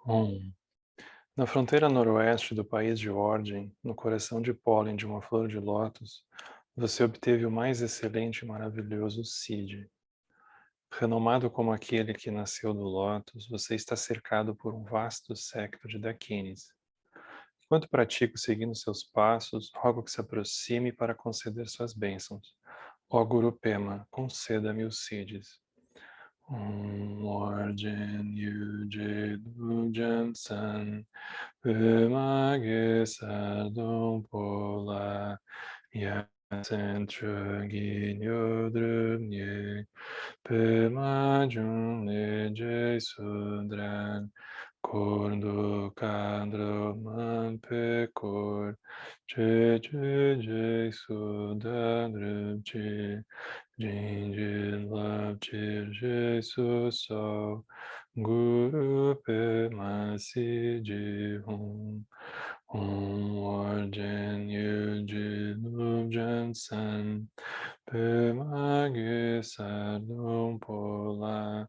Hum. Na fronteira noroeste do país de Ordem, no coração de pólen de uma flor de lótus, você obteve o mais excelente e maravilhoso Cid. Renomado como aquele que nasceu do lótus, você está cercado por um vasto séquito de daquines. Enquanto pratico seguindo seus passos, rogo que se aproxime para conceder suas bênçãos. Ó Guru Pema, conceda-me os Cids. Origin Yuji Dujan San Pemage Sardon Pola Yasen Chugin Yodrumye Pemajun Neje Sudran Kordo Kandro Manpekor Che Che Je Sudadrupche Jinjin Lab Chir Jesus So Guru Pema Si Hum Orjen Yuji Lubjan San Pema Ge Sardum Pola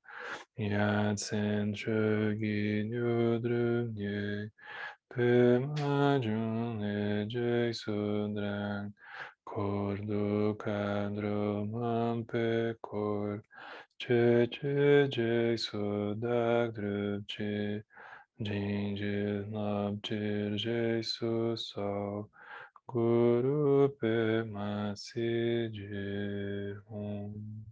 Yatsen Chogi Nyudrum Ye Pema Jun Eje Sudran Kordo Kadro Mampe Kor Che Che Je Sudak Drup Che Jinjit Lab Chir Je Su So Guru Pema Si Je Hum.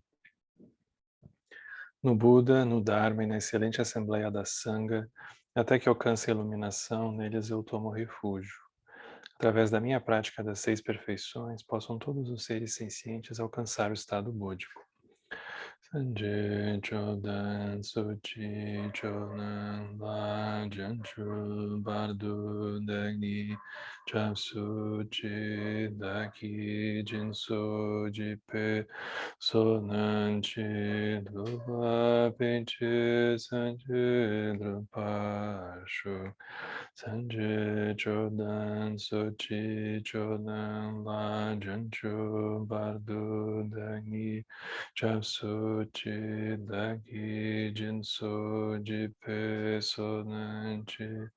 No Buda, no Dharma e na excelente Assembleia da Sangha, até que alcance a iluminação, neles eu tomo refúgio. Através da minha prática das 6 perfeições, possam todos os seres sencientes alcançar o estado búdico. Sanjay Chodan Suchi Chodan Lajan Chu Bardu Dagni Chapsu Chi Daki Jinso Jipe Sonan Chi Drupa Pinchi Sanjay Drupashu Sanjay Chodan Suchi Chodan Lajan Chu Bardu Dagni Chapsu Chi Dagi Jinso Jipe Sonanchi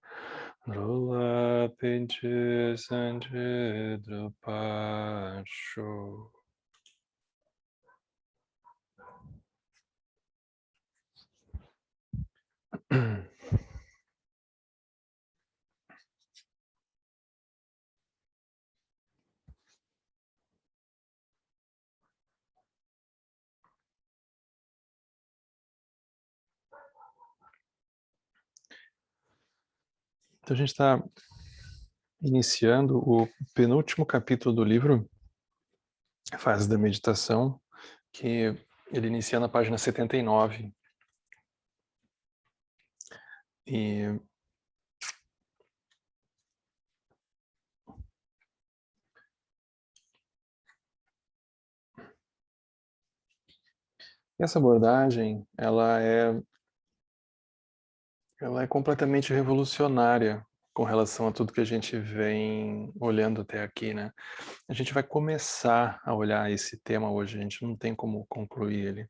Rula Pinchi Sanchi Drupasho. Então a gente está iniciando o penúltimo capítulo do livro, Fase da Meditação, que ele inicia na página 79. E essa abordagem, ela é completamente revolucionária com relação a tudo que a gente vem olhando até aqui, né? A gente vai começar a olhar esse tema hoje, a gente não tem como concluir ele.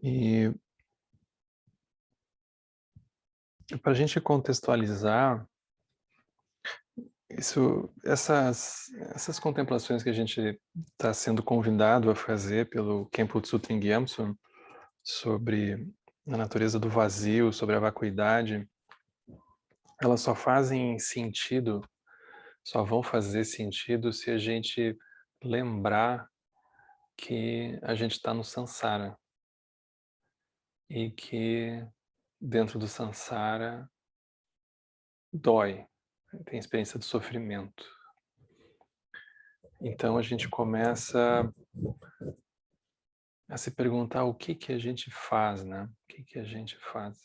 E para a gente contextualizar, essas contemplações que a gente está sendo convidado a fazer pelo Khenpo Tsutring Gyaltsen sobre a natureza do vazio, sobre a vacuidade, elas só fazem sentido, só vão fazer sentido se a gente lembrar que a gente está no samsara e que dentro do samsara dói, tem experiência de sofrimento. Então a gente começa a se perguntar o que a gente faz, né? O que a gente faz?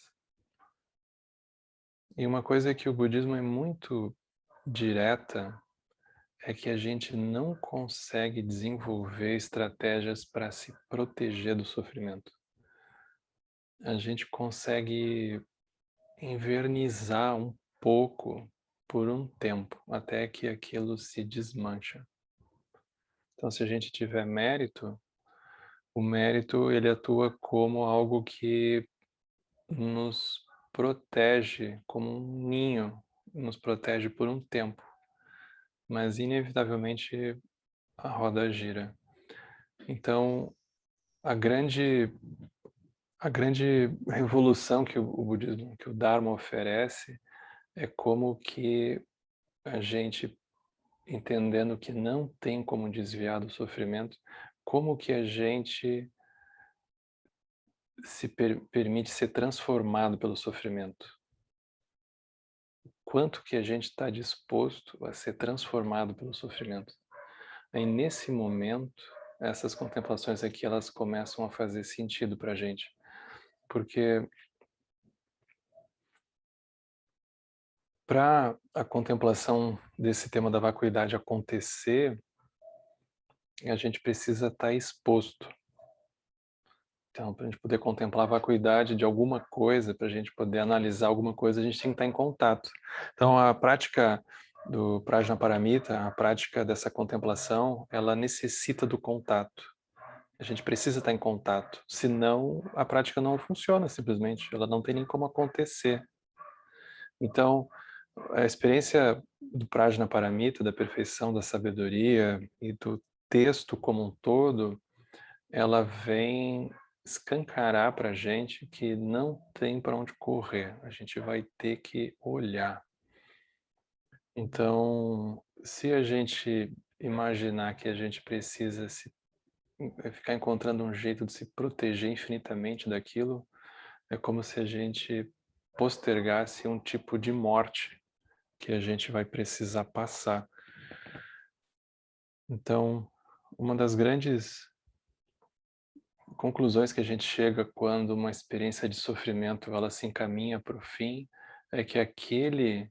E uma coisa que o budismo é muito direta é que a gente não consegue desenvolver estratégias para se proteger do sofrimento. A gente consegue invernizar um pouco por um tempo, até que aquilo se desmancha. Então, se a gente tiver mérito, o mérito ele atua como algo que nos protege como um ninho, nos protege por um tempo, mas inevitavelmente a roda gira. Então, a grande a grande revolução que o budismo, que o Dharma oferece, é como que a gente, entendendo que não tem como desviar do sofrimento, como que a gente se permite ser transformado pelo sofrimento. Quanto que a gente está disposto a ser transformado pelo sofrimento. Aí, nesse momento, essas contemplações aqui, elas começam a fazer sentido para a gente. Porque para a contemplação desse tema da vacuidade acontecer, a gente precisa estar exposto. Então, para a gente poder contemplar a vacuidade de alguma coisa, para a gente poder analisar alguma coisa, a gente tem que estar em contato. Então, a prática do Prajnaparamita, a prática dessa contemplação, ela necessita do contato. A gente precisa estar em contato, senão a prática não funciona simplesmente, ela não tem nem como acontecer. Então, a experiência do Prajnaparamita, da perfeição da sabedoria e do texto como um todo, ela vem escancarar para a gente que não tem para onde correr, a gente vai ter que olhar. Então, se a gente imaginar que a gente precisa ficar encontrando um jeito de se proteger infinitamente daquilo, é como se a gente postergasse um tipo de morte que a gente vai precisar passar. Então, uma das grandes conclusões que a gente chega quando uma experiência de sofrimento ela se encaminha para o fim é que aquele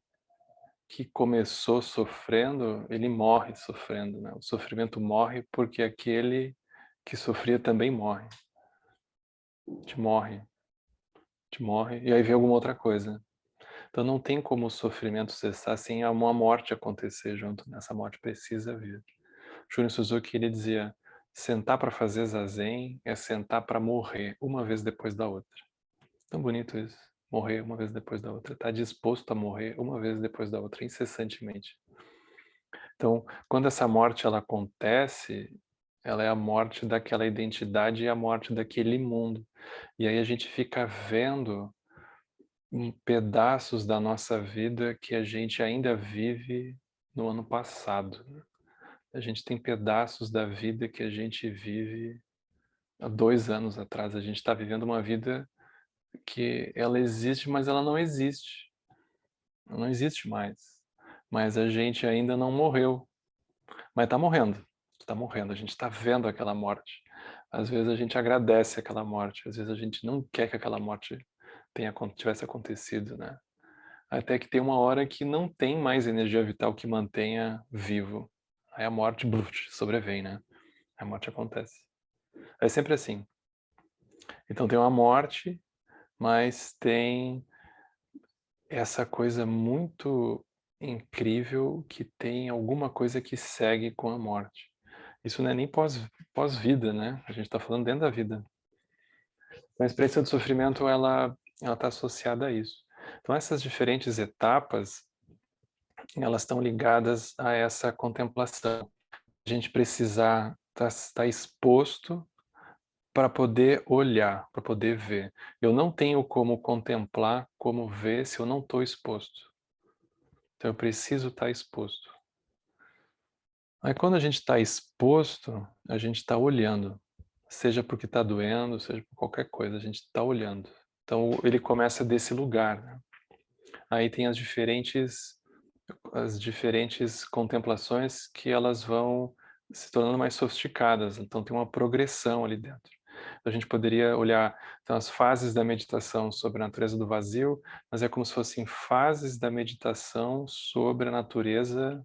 que começou sofrendo, ele morre sofrendo, né? O sofrimento morre porque aquele que sofria também morre. Te morre, e aí vem alguma outra coisa. Então não tem como o sofrimento cessar sem uma morte acontecer junto, né? Essa morte precisa vir. Shunryu Suzuki, ele dizia, sentar para fazer zazen é sentar para morrer uma vez depois da outra. Tão bonito isso, morrer uma vez depois da outra, estar disposto a morrer uma vez depois da outra, incessantemente. Então, quando essa morte ela acontece, ela é a morte daquela identidade e a morte daquele mundo. E aí a gente fica vendo pedaços da nossa vida que a gente ainda vive no ano passado. A gente tem pedaços da vida que a gente vive há 2 anos atrás. A gente está vivendo uma vida que ela existe, mas ela não existe. Ela não existe mais. Mas a gente ainda não morreu. Mas está morrendo. Está morrendo. A gente está vendo aquela morte. Às vezes a gente agradece aquela morte. Às vezes a gente não quer que aquela morte tivesse acontecido, né? Até que tem uma hora que não tem mais energia vital que mantenha vivo. Aí a morte sobrevém, né? A morte acontece. É sempre assim. Então tem uma morte, mas tem essa coisa muito incrível que tem alguma coisa que segue com a morte. Isso não é nem pós-vida, né? A gente está falando dentro da vida. Então, a experiência do sofrimento, ela está associada a isso. Então, essas diferentes etapas, elas estão ligadas a essa contemplação. A gente precisar estar exposto para poder olhar, para poder ver. Eu não tenho como contemplar, como ver, se eu não estou exposto. Então eu preciso estar exposto. Aí quando a gente está exposto, a gente está olhando. Seja porque está doendo, seja por qualquer coisa, a gente está olhando. Então ele começa desse lugar, né? Aí tem as diferentes contemplações que elas vão se tornando mais sofisticadas. Então tem uma progressão ali dentro. A gente poderia olhar então, as fases da meditação sobre a natureza do vazio, mas é como se fossem fases da meditação sobre a natureza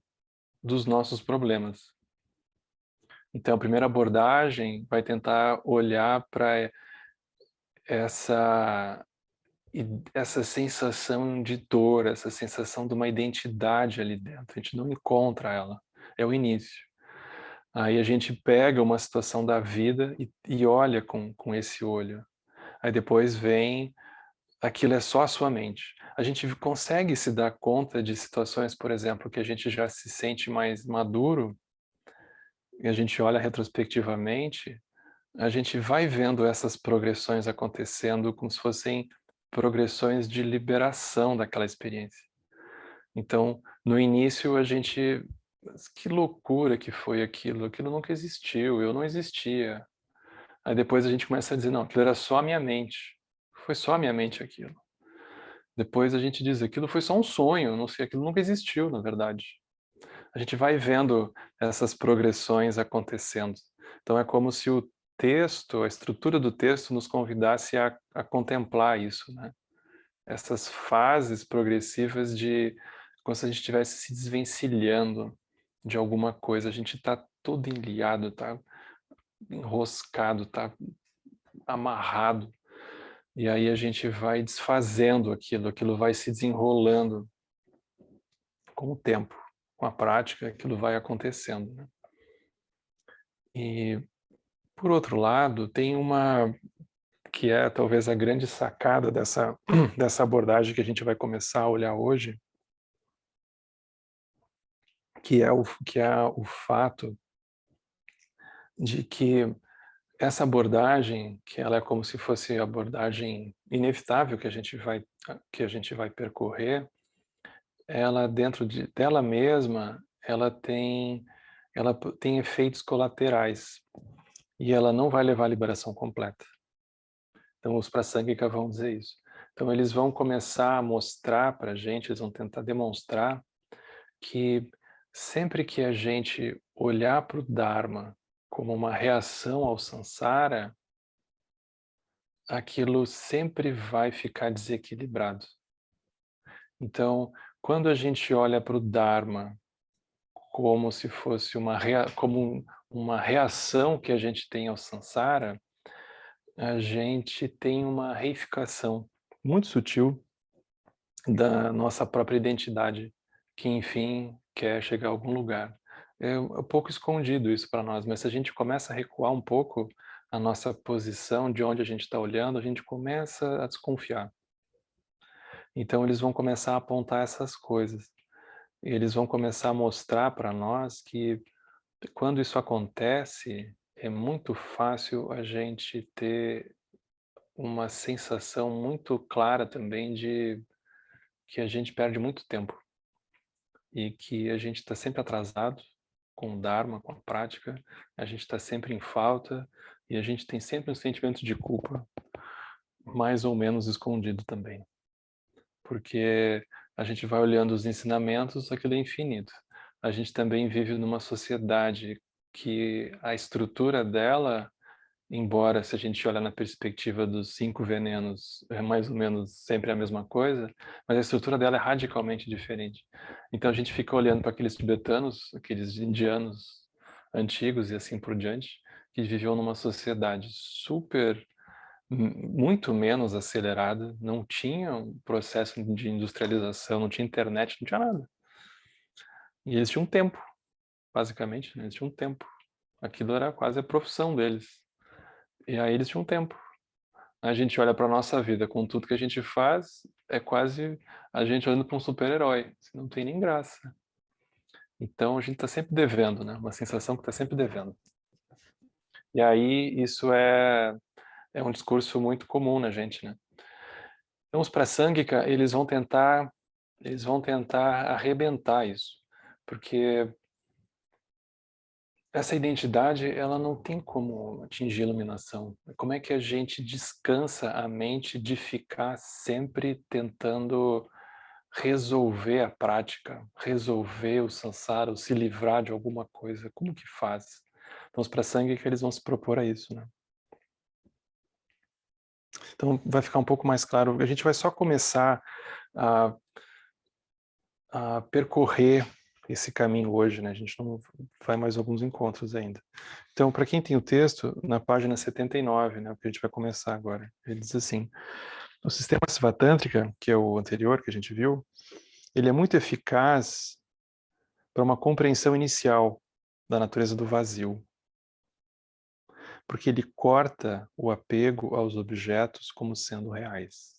dos nossos problemas. Então, a primeira abordagem vai tentar olhar para essa essa sensação de dor, essa sensação de uma identidade ali dentro. A gente não encontra ela. É o início. Aí a gente pega uma situação da vida e olha com esse olho. Aí depois vem aquilo é só a sua mente. A gente consegue se dar conta de situações, por exemplo, que a gente já se sente mais maduro, e a gente olha retrospectivamente, a gente vai vendo essas progressões acontecendo como se fossem progressões de liberação daquela experiência. Então, no início a gente, mas que loucura que foi aquilo, aquilo nunca existiu, eu não existia. Aí depois a gente começa a dizer, não, aquilo era só a minha mente, foi só a minha mente aquilo. Depois a gente diz, aquilo foi só um sonho, não sei, aquilo nunca existiu, na verdade. A gente vai vendo essas progressões acontecendo. Então é como se o texto, a estrutura do texto nos convidasse a contemplar isso, né? Essas fases progressivas de como se a gente estivesse se desvencilhando de alguma coisa. A gente está todo enliado, está enroscado, está amarrado. E aí a gente vai desfazendo aquilo, aquilo vai se desenrolando com o tempo, com a prática, aquilo vai acontecendo, né? E, por outro lado, tem uma que é talvez a grande sacada dessa abordagem que a gente vai começar a olhar hoje, que é o fato de que essa abordagem, que ela é como se fosse a abordagem inevitável que a gente vai percorrer, ela dentro dela mesma, ela tem efeitos colaterais e ela não vai levar à liberação completa. Então os Prasangika vão dizer isso. Então eles vão começar a mostrar para a gente, eles vão tentar demonstrar que sempre que a gente olhar para o Dharma como uma reação ao Sansara, aquilo sempre vai ficar desequilibrado. Então, quando a gente olha para o Dharma como se fosse como uma reação que a gente tem ao Sansara, a gente tem uma reificação muito sutil da nossa própria identidade, que enfim quer chegar a algum lugar. É um pouco escondido isso para nós, mas se a gente começa a recuar um pouco a nossa posição de onde a gente está olhando, a gente começa a desconfiar. Então eles vão começar a apontar essas coisas. Eles vão começar a mostrar para nós que quando isso acontece, é muito fácil a gente ter uma sensação muito clara também de que a gente perde muito tempo e que a gente está sempre atrasado com o Dharma, com a prática, a gente está sempre em falta e a gente tem sempre um sentimento de culpa, mais ou menos escondido também. Porque a gente vai olhando os ensinamentos, aquilo é infinito. A gente também vive numa sociedade que a estrutura dela, embora se a gente olhar na perspectiva dos 5 venenos, é mais ou menos sempre a mesma coisa, mas a estrutura dela é radicalmente diferente. Então a gente fica olhando para aqueles tibetanos, aqueles indianos antigos e assim por diante, que viviam numa sociedade super muito menos acelerada, não tinha um processo de industrialização, não tinha internet, não tinha nada. E eles tinham tempo, basicamente, né? Eles tinham tempo. Aquilo era quase a profissão deles. E aí eles tinham tempo. A gente olha para a nossa vida com tudo que a gente faz, é quase a gente olhando para um super-herói. Não tem nem graça. Então a gente está sempre devendo, né? Uma sensação que está sempre devendo. E aí isso é um discurso muito comum na gente, né? Então os Prasangika, eles vão tentar arrebentar isso, porque essa identidade, ela não tem como atingir a iluminação. Como é que a gente descansa a mente de ficar sempre tentando resolver a prática, resolver o samsara, ou se livrar de alguma coisa? Como que faz? Então os Prasangika, eles vão se propor a isso, né? Então vai ficar um pouco mais claro. A gente vai só começar a percorrer esse caminho hoje, né? A gente não vai mais alguns encontros ainda. Então, para quem tem o texto, na página 79, né, o que a gente vai começar agora, ele diz assim: o sistema Sivatântrika, que é o anterior que a gente viu, ele é muito eficaz para uma compreensão inicial da natureza do vazio, porque ele corta o apego aos objetos como sendo reais.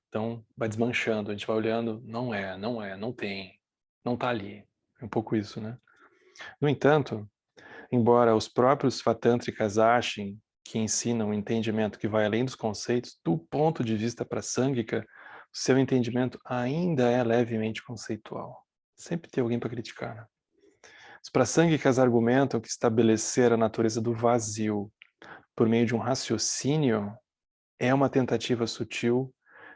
Então, vai desmanchando, a gente vai olhando, não é, não tem, não está ali. É um pouco isso, né? No entanto, embora os próprios Svatântrikas achem que ensinam um entendimento que vai além dos conceitos, do ponto de vista prasangika, o seu entendimento ainda é levemente conceitual. Sempre tem alguém para criticar, né? Os prasangikas argumentam que estabelecer a natureza do vazio por meio de um raciocínio é uma tentativa sutil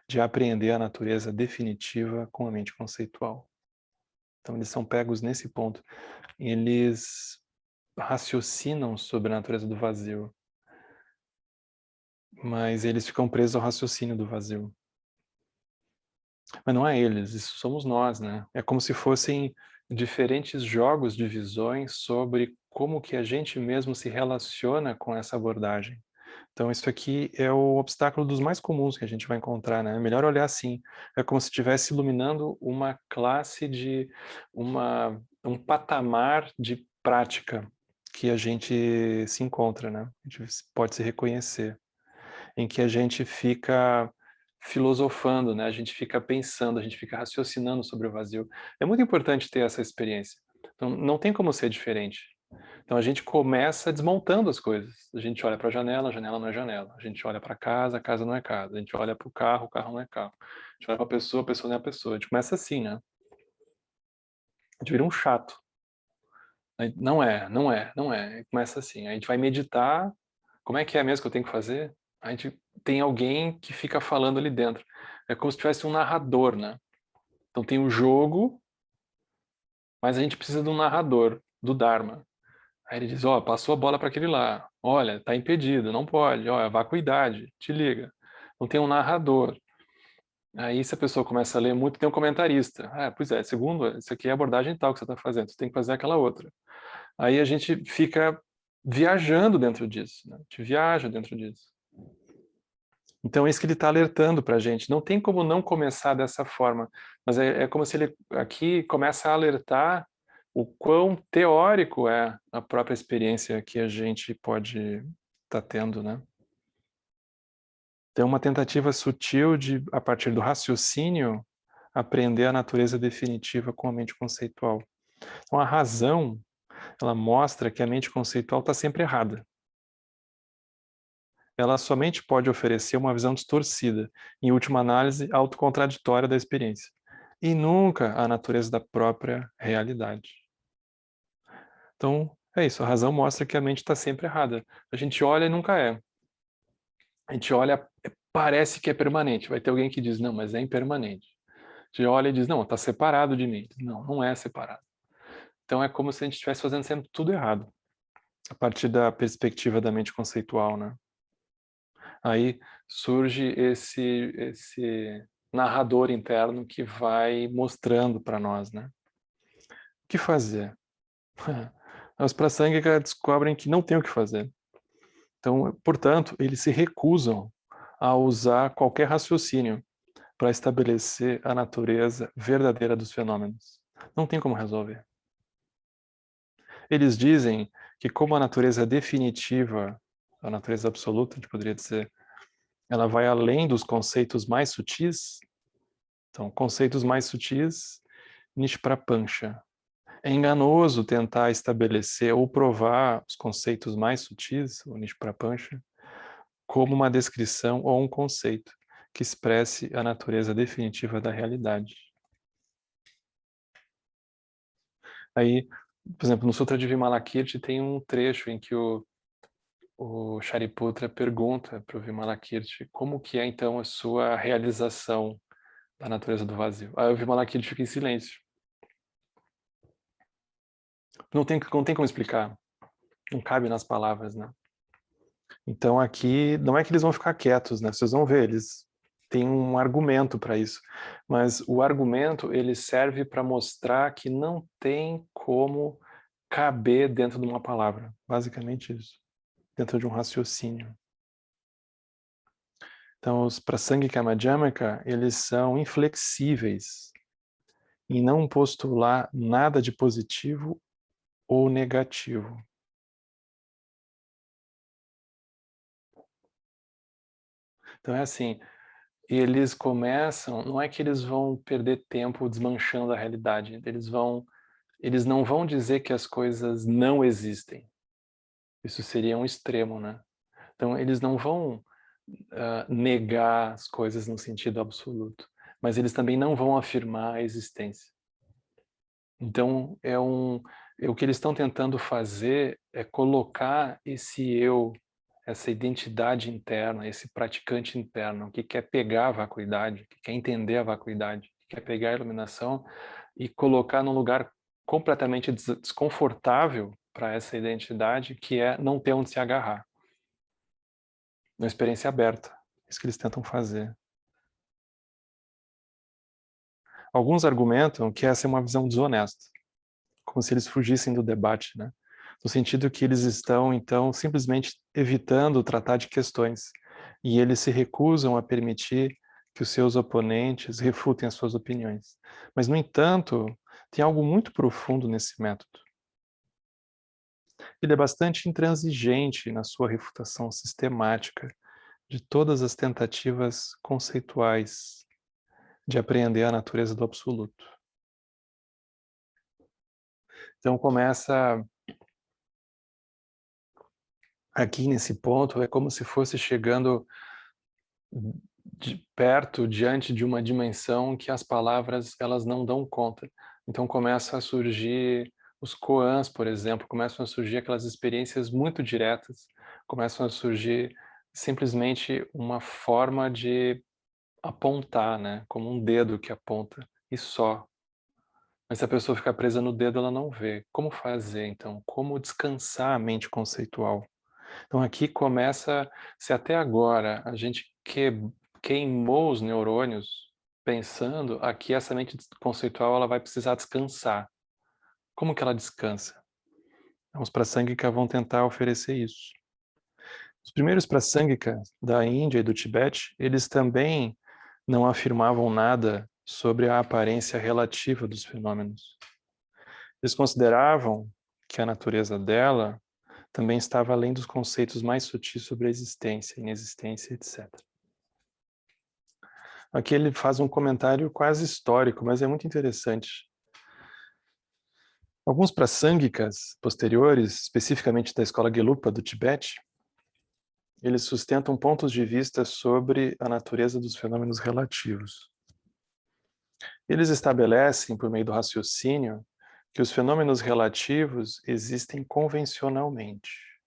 de apreender a natureza definitiva com a mente conceitual. Então eles são pegos nesse ponto. Eles raciocinam sobre a natureza do vazio, mas eles ficam presos ao raciocínio do vazio. Mas não é eles, isso somos nós, né? É como se fossem diferentes jogos de visões sobre como que a gente mesmo se relaciona com essa abordagem. Então isso aqui é o obstáculo dos mais comuns que a gente vai encontrar, né? É melhor olhar assim. É como se estivesse iluminando uma classe de um patamar de prática que a gente se encontra, né? A gente pode se reconhecer, em que a gente fica filosofando, né? A gente fica pensando, a gente fica raciocinando sobre o vazio. É muito importante ter essa experiência. Então, não tem como ser diferente. Então a gente começa desmontando as coisas. A gente olha para a janela não é janela. A gente olha para a casa não é casa. A gente olha para o carro não é carro. A gente olha para a pessoa não é a pessoa. A gente começa assim, né? A gente vira um chato. Aí, não é. Aí começa assim. Aí a gente vai meditar. Como é que é mesmo que eu tenho que fazer? A gente tem alguém que fica falando ali dentro. É como se tivesse um narrador, né? Então tem o jogo, mas a gente precisa de um narrador, do Dharma. Aí ele diz, ó, passou a bola para aquele lá. Olha, tá impedido, não pode. Olha, vacuidade, te liga. Não tem um narrador. Aí se a pessoa começa a ler muito, tem um comentarista. Ah, pois é, segundo, isso aqui é a abordagem tal que você está fazendo, você tem que fazer aquela outra. Aí a gente fica viajando dentro disso, né? A gente viaja dentro disso. Então é isso que ele está alertando para a gente. Não tem como não começar dessa forma, mas é como se ele aqui começa a alertar o quão teórico é a própria experiência que a gente pode estar tendo, né? Então, uma tentativa sutil de, a partir do raciocínio, aprender a natureza definitiva com a mente conceitual. Então, a razão, ela mostra que a mente conceitual está sempre errada. Ela somente pode oferecer uma visão distorcida, em última análise, autocontraditória da experiência, e nunca a natureza da própria realidade. Então, é isso, a razão mostra que a mente está sempre errada. A gente olha e nunca é. A gente olha, parece que é permanente. Vai ter alguém que diz, não, mas é impermanente. A gente olha e diz, não, está separado de mim. Não, não é separado. Então é como se a gente estivesse fazendo sempre tudo errado, a partir da perspectiva da mente conceitual, né? Aí surge esse narrador interno que vai mostrando para nós, né? O que fazer? Os prasanghika descobrem que não tem o que fazer. Então, portanto, eles se recusam a usar qualquer raciocínio para estabelecer a natureza verdadeira dos fenômenos. Não tem como resolver. Eles dizem que como a natureza definitiva, a natureza absoluta, a gente poderia dizer, ela vai além dos conceitos mais sutis. Então, conceitos mais sutis, Nishprapancha. É enganoso tentar estabelecer ou provar os conceitos mais sutis, o Nishprapancha, como uma descrição ou um conceito que expresse a natureza definitiva da realidade. Aí, por exemplo, no Sutra de Vimalakirti tem um trecho em que o Shariputra pergunta para o Vimalakirti como que é então a sua realização da natureza do vazio. Aí o Vimalakirti fica em silêncio. Não tem como explicar. Não cabe nas palavras, né? Então aqui não é que eles vão ficar quietos, né? Vocês vão ver, eles têm um argumento para isso. Mas o argumento ele serve para mostrar que não tem como caber dentro de uma palavra. Basicamente isso. Dentro de um raciocínio. Então os Prasangika Madhyamaka, eles são inflexíveis em não postular nada de positivo ou negativo. Então é assim, eles começam, não é que eles vão perder tempo desmanchando a realidade, eles não vão dizer que as coisas não existem. Isso seria um extremo, né? Então, eles não vão negar as coisas no sentido absoluto, mas eles também não vão afirmar a existência. Então, o que eles estão tentando fazer é colocar esse eu, essa identidade interna, esse praticante interno, que quer pegar a vacuidade, que quer entender a vacuidade, que quer pegar a iluminação e colocar num lugar completamente desconfortável para essa identidade, que é não ter onde se agarrar. Uma experiência aberta. Isso que eles tentam fazer. Alguns argumentam que essa é uma visão desonesta, como se eles fugissem do debate, né? No sentido que eles estão, então, simplesmente evitando tratar de questões, e eles se recusam a permitir que os seus oponentes refutem as suas opiniões. Mas, no entanto, tem algo muito profundo nesse método. Ele é bastante intransigente na sua refutação sistemática de todas as tentativas conceituais de apreender a natureza do absoluto. Então começa aqui nesse ponto, é como se fosse chegando de perto, diante de uma dimensão que as palavras elas não dão conta. Então começa a surgir os koans, por exemplo, começam a surgir aquelas experiências muito diretas, começam a surgir simplesmente uma forma de apontar, né, como um dedo que aponta, e só. Mas se a pessoa ficar presa no dedo, ela não vê. Como fazer, então? Como descansar a mente conceitual? Então aqui começa, se até agora a gente queimou os neurônios pensando, aqui essa mente conceitual ela vai precisar descansar. Como que ela descansa? Os Prasangika vão tentar oferecer isso. Os primeiros Prasangika da Índia e do Tibete, eles também não afirmavam nada sobre a aparência relativa dos fenômenos. Eles consideravam que a natureza dela também estava além dos conceitos mais sutis sobre a existência, inexistência, etc. Aqui ele faz um comentário quase histórico, mas é muito interessante. Alguns prasangikas posteriores, especificamente da escola Gelupa do Tibete, eles sustentam pontos de vista sobre a natureza dos fenômenos relativos. Eles estabelecem, por meio do raciocínio, que os fenômenos relativos existem convencionalmente.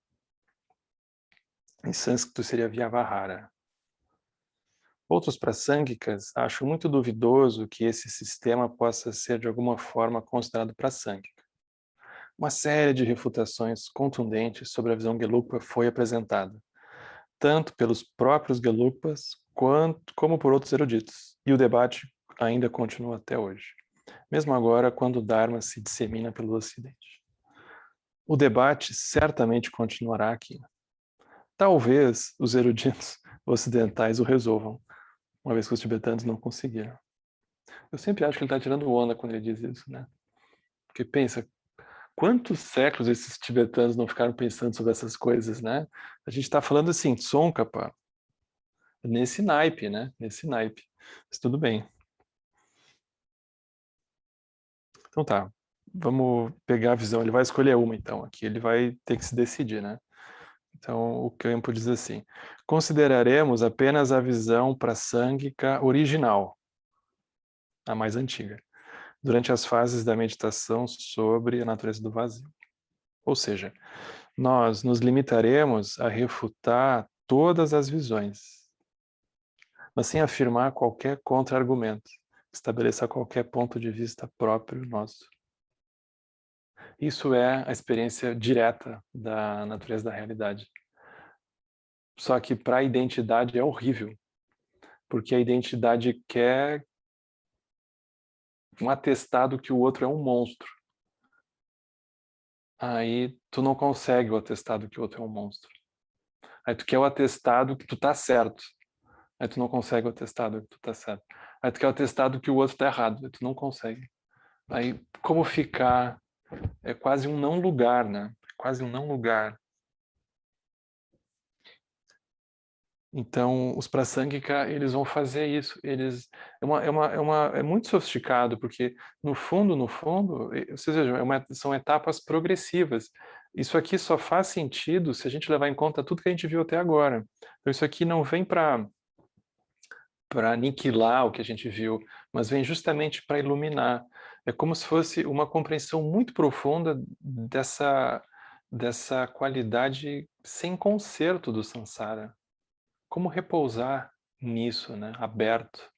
Em sânscrito seria Vyavahara. Outros prasangikas acham muito duvidoso que esse sistema possa ser de alguma forma considerado prasangika. Uma série de refutações contundentes sobre a visão Gelupa foi apresentada, tanto pelos próprios Gelupas como por outros eruditos, e o debate ainda continua até hoje, mesmo agora quando o Dharma se dissemina pelo Ocidente. O debate certamente continuará aqui. Talvez os eruditos ocidentais o resolvam, uma vez que os tibetanos não conseguiram. Eu sempre acho que ele está tirando onda quando ele diz isso, né? Porque pensa, quantos séculos esses tibetanos não ficaram pensando sobre essas coisas, né? A gente está falando assim, Tsongkhapa, nesse naipe, né? Nesse naipe. Mas tudo bem. Então tá, vamos pegar a visão. Ele vai escolher uma, então. Aqui ele vai ter que se decidir, né? Então o campo diz assim: consideraremos apenas a visão prasangika original, a mais antiga, durante as fases da meditação sobre a natureza do vazio. Ou seja, nós nos limitaremos a refutar todas as visões, mas sem afirmar qualquer contra-argumento, estabeleça qualquer ponto de vista próprio nosso. Isso é a experiência direta da natureza da realidade. Só que para a identidade é horrível, porque a identidade quer um atestado que o outro é um monstro. Aí tu não consegue o atestado que o outro é um monstro. Aí tu quer o atestado que tu tá certo. Aí tu não consegue o atestado que tu tá certo. Aí tu quer o atestado que o outro tá errado. Aí tu não consegue. Aí como ficar? É quase um não lugar, né? Quase um não lugar. Então, os Prasangika, eles vão fazer isso. É muito sofisticado, porque no fundo, vocês vejam, são etapas progressivas. Isso aqui só faz sentido se a gente levar em conta tudo que a gente viu até agora. Então, isso aqui não vem para aniquilar o que a gente viu, mas vem justamente para iluminar. É como se fosse uma compreensão muito profunda dessa qualidade sem conserto do samsara. Como repousar nisso, né? Aberto,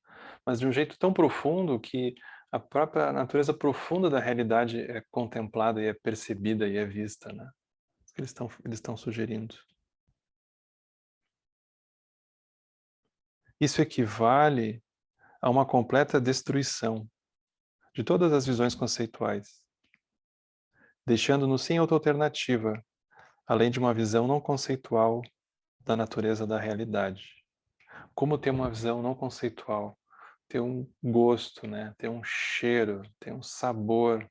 mas de um jeito tão profundo que a própria natureza profunda da realidade é contemplada e é percebida e é vista, né? Isso que eles estão sugerindo. Isso equivale a uma completa destruição de todas as visões conceituais, deixando-nos sem outra alternativa, além de uma visão não conceitual da natureza da realidade. Como ter uma visão não conceitual? Ter um gosto, né? Ter um cheiro, ter um sabor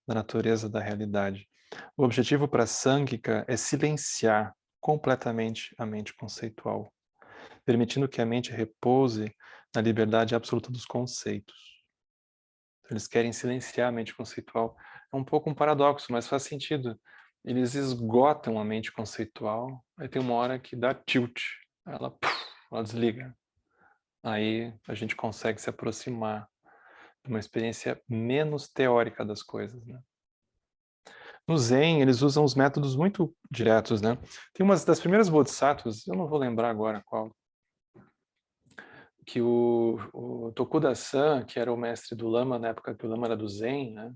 da natureza da realidade. O objetivo para a Sangika é silenciar completamente a mente conceitual, permitindo que a mente repouse na liberdade absoluta dos conceitos. Eles querem silenciar a mente conceitual. É um pouco um paradoxo, mas faz sentido. Eles esgotam a mente conceitual, aí tem uma hora que dá tilt, ela desliga. Aí a gente consegue se aproximar de uma experiência menos teórica das coisas, né? No Zen, eles usam os métodos muito diretos, né? Tem uma das primeiras bodhisattvas, eu não vou lembrar agora qual, que o Tokuda-san, que era o mestre do Lama na época que o Lama era do Zen, né?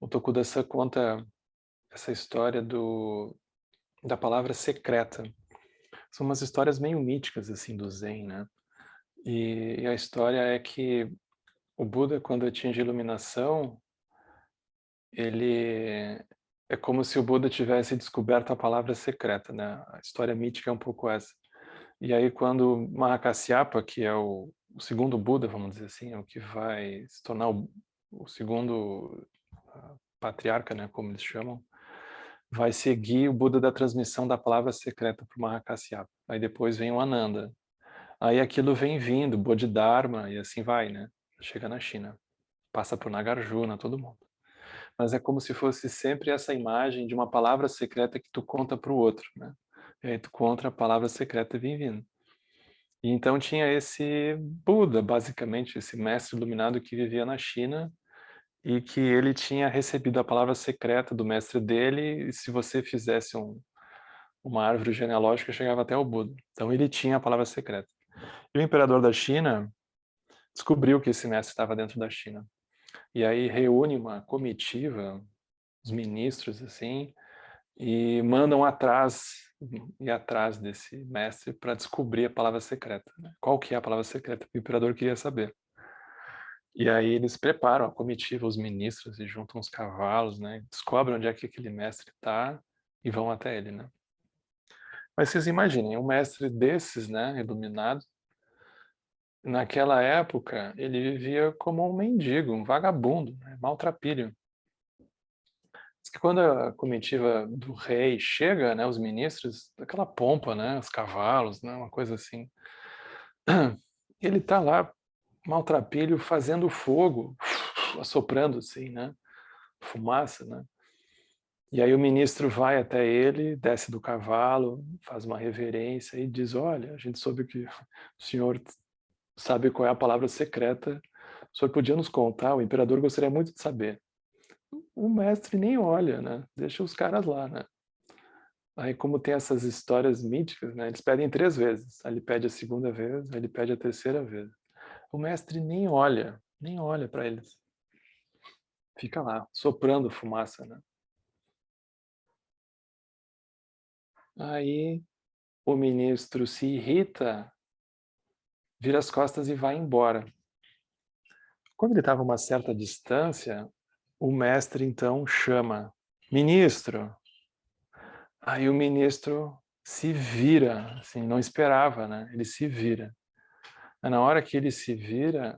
O Tokuda-san conta essa história da palavra secreta. São umas histórias meio míticas, assim, do Zen, né? E a história é que o Buda, quando atinge a iluminação, ele é como se o Buda tivesse descoberto a palavra secreta, né? A história mítica é um pouco essa. E aí quando Mahakasyapa, que é o segundo Buda, vamos dizer assim, é o que vai se tornar o segundo patriarca, né, como eles chamam, vai seguir o Buda da transmissão da palavra secreta para o Mahakasyapa. Aí depois vem o Ananda. Aí aquilo vem vindo, Bodhidharma, e assim vai, né? Chega na China. Passa por Nagarjuna, todo mundo. Mas é como se fosse sempre essa imagem de uma palavra secreta que tu conta para o outro, né? E aí tu conta a palavra secreta e vem vindo. E então tinha esse Buda, basicamente, esse mestre iluminado que vivia na China e que ele tinha recebido a palavra secreta do mestre dele e se você fizesse uma árvore genealógica, chegava até o Buda. Então ele tinha a palavra secreta. E o imperador da China descobriu que esse mestre estava dentro da China. E aí reúne uma comitiva, os ministros, assim, e mandam ir atrás desse mestre para descobrir a palavra secreta. Né? Qual que é a palavra secreta que o imperador queria saber. E aí eles preparam a comitiva, os ministros, e juntam os cavalos, né? Descobrem onde é que aquele mestre está e vão até ele, né? Mas vocês imaginem, um mestre desses, né, iluminado, naquela época ele vivia como um mendigo, um vagabundo, né, maltrapilho. Diz que quando a comitiva do rei chega, né, os ministros, aquela pompa, né, os cavalos, né, uma coisa assim. Ele tá lá, maltrapilho, fazendo fogo, assoprando assim, né, fumaça, né. E aí o ministro vai até ele, desce do cavalo, faz uma reverência e diz: olha, a gente soube que o senhor sabe qual é a palavra secreta, o senhor podia nos contar? O imperador gostaria muito de saber. O mestre nem olha, né? Deixa os caras lá, né? Aí como tem essas histórias míticas, né? Eles pedem 3 vezes. Aí ele pede a segunda vez, aí ele pede a terceira vez. O mestre nem olha para eles. Fica lá, soprando fumaça, né? Aí o ministro se irrita, vira as costas e vai embora. Quando ele estava a uma certa distância, o mestre então chama: ministro. Aí o ministro se vira, assim, não esperava, né? Ele se vira. Aí, na hora que ele se vira,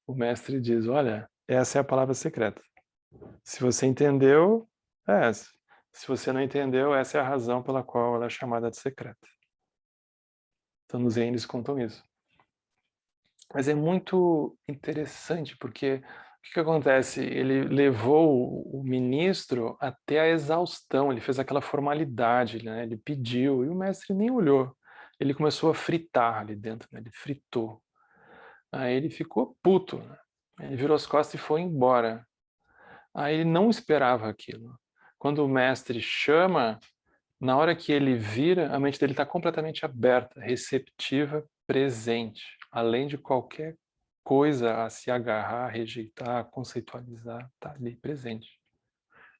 o mestre diz: olha, essa é a palavra secreta. Se você entendeu, é essa. Se você não entendeu, essa é a razão pela qual ela é chamada de secreta. Então, no Zen eles contam isso. Mas é muito interessante, porque o que acontece? Ele levou o ministro até a exaustão, ele fez aquela formalidade, né? Ele pediu, e o mestre nem olhou. Ele começou a fritar ali dentro, né? Ele fritou. Aí ele ficou puto, né? Ele virou as costas e foi embora. Aí ele não esperava aquilo. Quando o mestre chama, na hora que ele vira, a mente dele está completamente aberta, receptiva, presente, além de qualquer coisa a se agarrar, rejeitar, conceitualizar, está ali presente.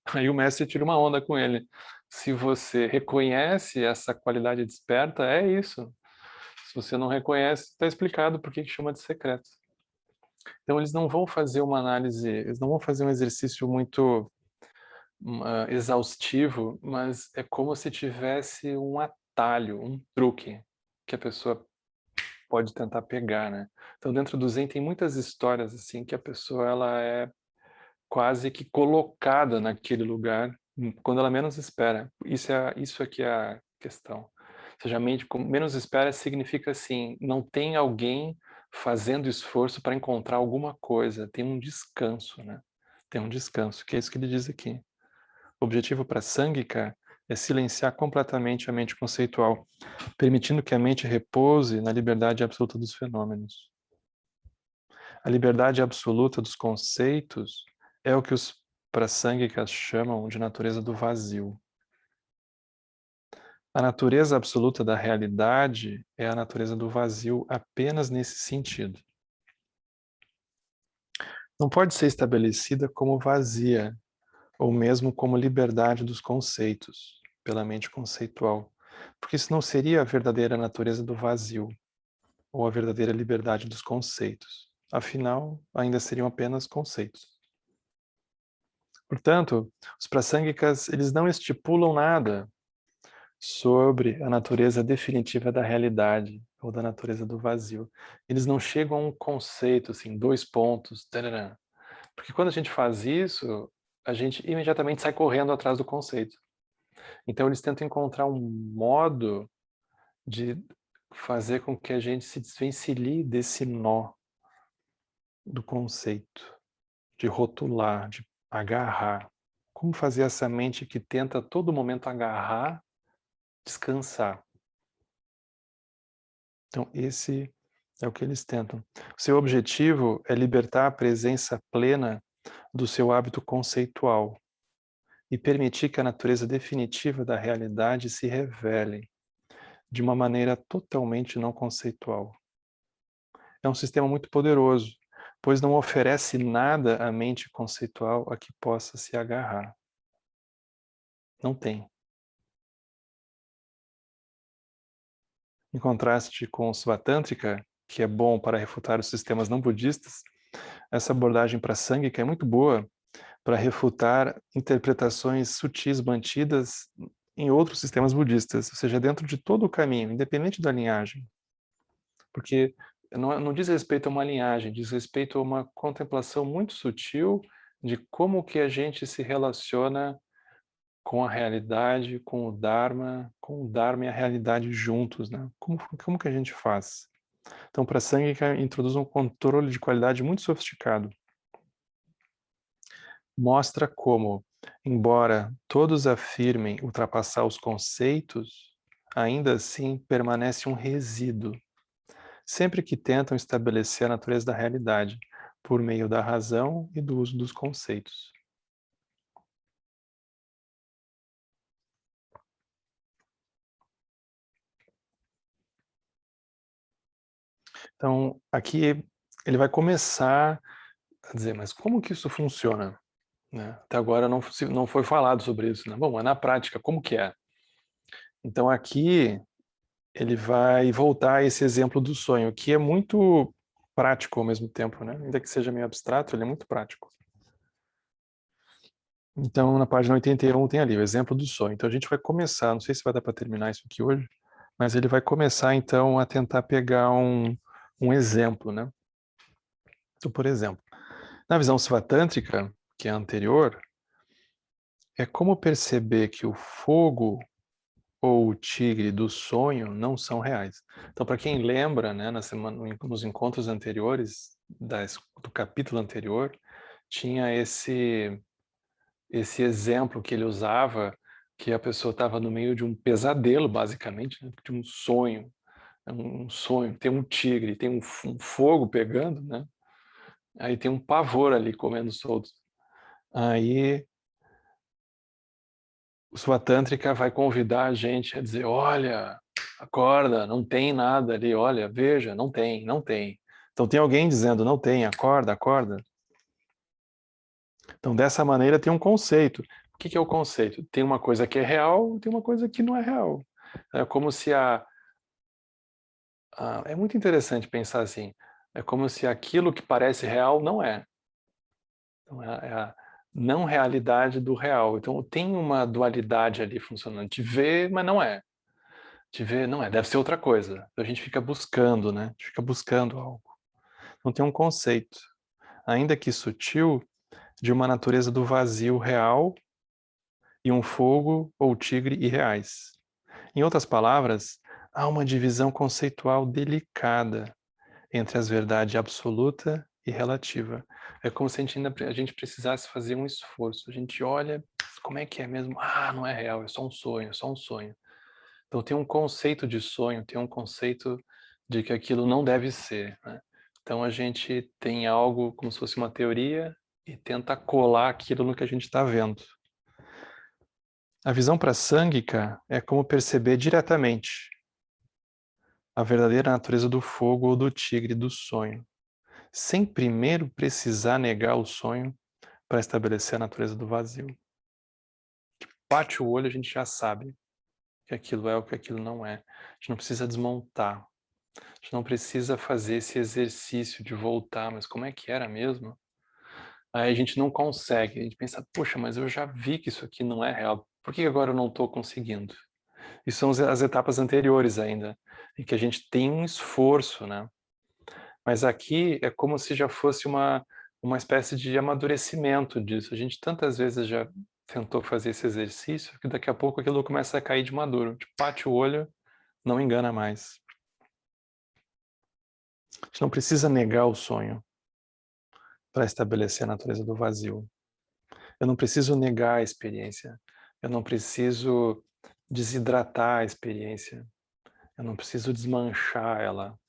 Aí o mestre tira uma onda com ele. Se você reconhece essa qualidade desperta, é isso. Se você não reconhece, está explicado por que chama de secreto. Então eles não vão fazer uma análise, eles não vão fazer um exercício muito exaustivo, mas é como se tivesse um atalho, um truque que a pessoa pode tentar pegar, né? Então dentro do Zen tem muitas histórias assim que a pessoa ela é quase que colocada naquele lugar quando ela menos espera. Isso aqui é a questão. Ou seja, a mente menos espera significa assim, não tem alguém fazendo esforço para encontrar alguma coisa, tem um descanso, né? Tem um descanso, que é isso que ele diz aqui. O objetivo para Sangika é silenciar completamente a mente conceitual, permitindo que a mente repouse na liberdade absoluta dos fenômenos. A liberdade absoluta dos conceitos é o que os prasangikas chamam de natureza do vazio. A natureza absoluta da realidade é a natureza do vazio apenas nesse sentido. Não pode ser estabelecida como vazia, ou mesmo como liberdade dos conceitos, pela mente conceitual, porque isso não seria a verdadeira natureza do vazio, ou a verdadeira liberdade dos conceitos. Afinal, ainda seriam apenas conceitos. Portanto, os prasangikas, eles não estipulam nada sobre a natureza definitiva da realidade, ou da natureza do vazio. Eles não chegam a um conceito, assim, 2 pontos, tarará. Porque quando a gente faz isso, a gente imediatamente sai correndo atrás do conceito. Então eles tentam encontrar um modo de fazer com que a gente se desvencilhe desse nó do conceito, de rotular, de agarrar. Como fazer essa mente que tenta a todo momento agarrar, descansar? Então esse é o que eles tentam. O seu objetivo é libertar a presença plena do seu hábito conceitual e permitir que a natureza definitiva da realidade se revele de uma maneira totalmente não conceitual. É um sistema muito poderoso, pois não oferece nada à mente conceitual a que possa se agarrar. Não tem. Em contraste com o Svatântrika, que é bom para refutar os sistemas não budistas, essa abordagem para Sangika é muito boa para refutar interpretações sutis mantidas em outros sistemas budistas, ou seja, dentro de todo o caminho, independente da linhagem. Porque não diz respeito a uma linhagem, diz respeito a uma contemplação muito sutil de como que a gente se relaciona com a realidade, com o Dharma e a realidade juntos, né? Como que a gente faz? Então, para Sangika, introduz um controle de qualidade muito sofisticado. Mostra como, embora todos afirmem ultrapassar os conceitos, ainda assim permanece um resíduo sempre que tentam estabelecer a natureza da realidade, por meio da razão e do uso dos conceitos. Então, aqui ele vai começar a dizer, mas como que isso funciona? Né? Até agora não foi falado sobre isso. Né? Bom, mas na prática, como que é? Então, aqui ele vai voltar a esse exemplo do sonho, que é muito prático ao mesmo tempo, né? Ainda que seja meio abstrato, ele é muito prático. Então, na página 81 tem ali o exemplo do sonho. Então, a gente vai começar, não sei se vai dar para terminar isso aqui hoje, mas ele vai começar, então, a tentar pegar um exemplo, né? Então, por exemplo, na visão svatântrica, que é a anterior, é como perceber que o fogo ou o tigre do sonho não são reais. Então, para quem lembra, né, nos encontros anteriores, do capítulo anterior, tinha esse exemplo que ele usava, que a pessoa estava no meio de um pesadelo, basicamente, né, de um sonho. Um sonho, tem um tigre, tem um fogo pegando, né? Aí tem um pavor ali comendo solto. Aí o Svatântrika vai convidar a gente a dizer, olha, acorda, não tem nada ali, olha, veja, não tem, não tem. Então tem alguém dizendo, não tem, acorda, acorda. Então dessa maneira tem um conceito. O que é o conceito? Tem uma coisa que é real, tem uma coisa que não é real. É como se é muito interessante pensar assim, é como se aquilo que parece real não é. Então, é a não realidade do real. Então, tem uma dualidade ali funcionando. Te vê, mas não é. Te vê, não é. Deve ser outra coisa. Então, a gente fica buscando, né? A gente fica buscando algo. Então, tem um conceito, ainda que sutil, de uma natureza do vazio real e um fogo ou tigre irreais. Em outras palavras, há uma divisão conceitual delicada entre as verdades absoluta e relativa. É como se a gente precisasse fazer um esforço. A gente olha, como é que é mesmo? Ah, não é real, é só um sonho, é só um sonho. Então tem um conceito de sonho, tem um conceito de que aquilo não deve ser, né? Então a gente tem algo como se fosse uma teoria e tenta colar aquilo no que a gente está vendo. A visão prasangika é como perceber diretamente a verdadeira natureza do fogo ou do tigre do sonho, sem primeiro precisar negar o sonho para estabelecer a natureza do vazio. Bate o olho, a gente já sabe que aquilo é o que aquilo não é. A gente não precisa desmontar. A gente não precisa fazer esse exercício de voltar, mas como é que era mesmo? Aí a gente não consegue. A gente pensa, poxa, mas eu já vi que isso aqui não é real. Por que agora eu não estou conseguindo? E são as etapas anteriores ainda, em que a gente tem um esforço, né? Mas aqui é como se já fosse uma espécie de amadurecimento disso. A gente tantas vezes já tentou fazer esse exercício que daqui a pouco aquilo começa a cair de maduro. Tipo, bate o olho, não engana mais. A gente não precisa negar o sonho para estabelecer a natureza do vazio. Eu não preciso negar a experiência. Eu não preciso desidratar a experiência. Eu não preciso desmanchar ela.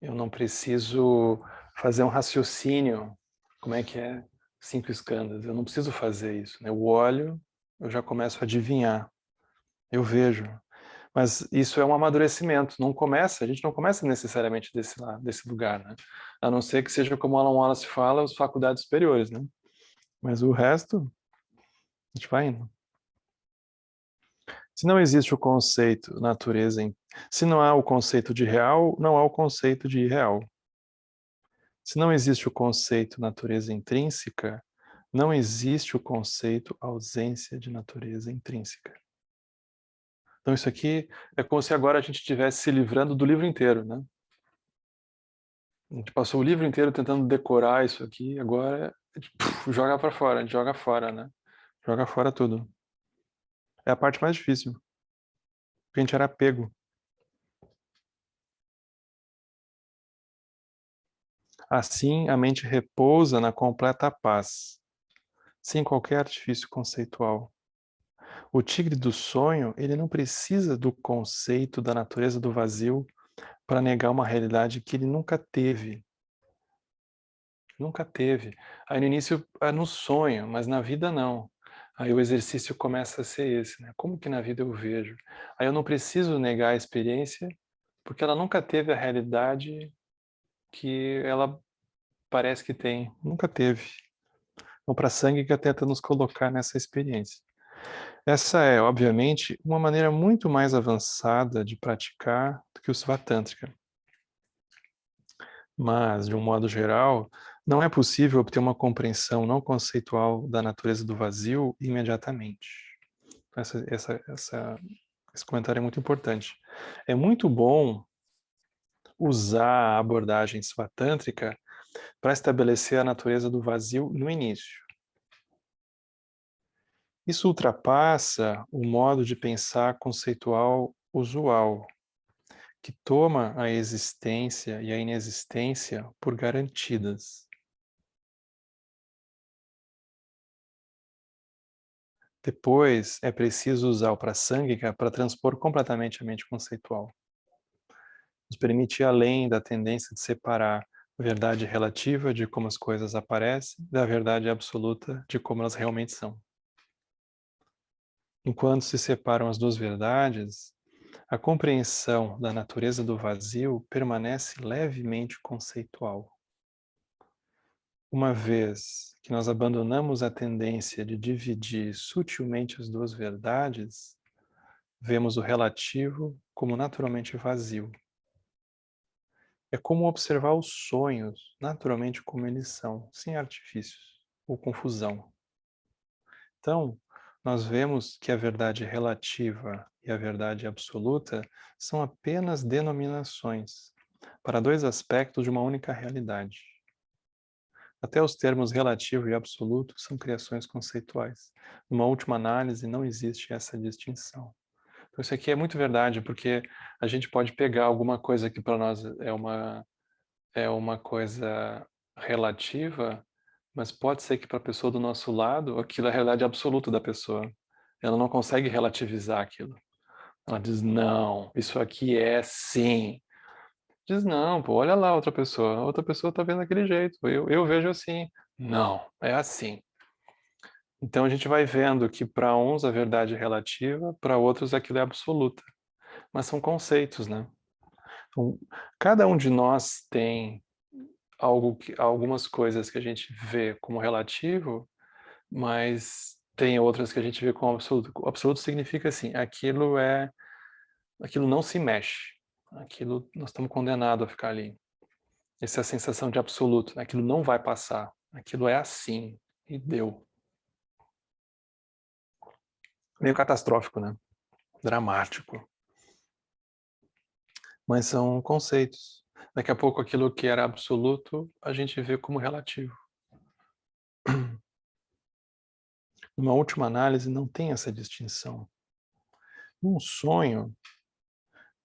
Eu não preciso fazer um raciocínio. Como é que é? 5 escândalos. Eu não preciso fazer isso, né? Eu olho, eu já começo a adivinhar. Eu vejo. Mas isso é um amadurecimento. Não começa, a gente não começa necessariamente desse lugar, né? A não ser que seja como Alan Wallace fala, as faculdades superiores, né? Mas o resto, a gente vai indo. Se não existe o conceito natureza, se não há o conceito de real, não há o conceito de irreal. Se não existe o conceito natureza intrínseca, não existe o conceito ausência de natureza intrínseca. Então isso aqui é como se agora a gente estivesse se livrando do livro inteiro, né? A gente passou o livro inteiro tentando decorar isso aqui, agora a gente joga para fora, a gente joga fora, né? Joga fora tudo. É a parte mais difícil, porque a gente era apego. Assim, a mente repousa na completa paz, sem qualquer artifício conceitual. O tigre do sonho, ele não precisa do conceito da natureza do vazio para negar uma realidade que ele nunca teve. Nunca teve. Aí no início é no sonho, mas na vida não. Aí o exercício começa a ser esse, né? Como que na vida eu vejo? Aí eu não preciso negar a experiência, porque ela nunca teve a realidade que ela parece que tem. Nunca teve. Então, para sangue que tenta nos colocar nessa experiência. Essa é, obviamente, uma maneira muito mais avançada de praticar do que o Svatântrika. Mas, de um modo geral, não é possível obter uma compreensão não conceitual da natureza do vazio imediatamente. Esse comentário é muito importante. É muito bom usar a abordagem svatântrica para estabelecer a natureza do vazio no início. Isso ultrapassa o modo de pensar conceitual usual, que toma a existência e a inexistência por garantidas. Depois, é preciso usar o prasangika para transpor completamente a mente conceitual. Nos permite ir além da tendência de separar a verdade relativa de como as coisas aparecem da verdade absoluta de como elas realmente são. Enquanto se separam as duas verdades, a compreensão da natureza do vazio permanece levemente conceitual. Uma vez que nós abandonamos a tendência de dividir sutilmente as duas verdades, vemos o relativo como naturalmente vazio. É como observar os sonhos naturalmente como eles são, sem artifícios ou confusão. Então, nós vemos que a verdade relativa e a verdade absoluta são apenas denominações para dois aspectos de uma única realidade. Até os termos relativo e absoluto são criações conceituais. Numa última análise, não existe essa distinção. Então, isso aqui é muito verdade, porque a gente pode pegar alguma coisa que para nós é uma coisa relativa, mas pode ser que para a pessoa do nosso lado, aquilo é a realidade absoluta da pessoa. Ela não consegue relativizar aquilo. Ela diz, não, isso aqui é sim. Diz, não, pô, olha lá outra pessoa. A outra pessoa está vendo daquele jeito. Eu vejo assim. Não, é assim. Então a gente vai vendo que para uns a verdade é relativa, para outros aquilo é absoluta. Mas são conceitos, né? Então, cada um de nós tem algumas coisas que a gente vê como relativo, mas tem outras que a gente vê como absoluto. O absoluto significa assim, aquilo não se mexe. Aquilo nós estamos condenados a ficar ali. Essa é a sensação de absoluto. Né? Aquilo não vai passar. Aquilo é assim e deu. Meio catastrófico, né? Dramático. Mas são conceitos. Daqui a pouco aquilo que era absoluto, a gente vê como relativo. Numa última análise, não tem essa distinção. Num sonho,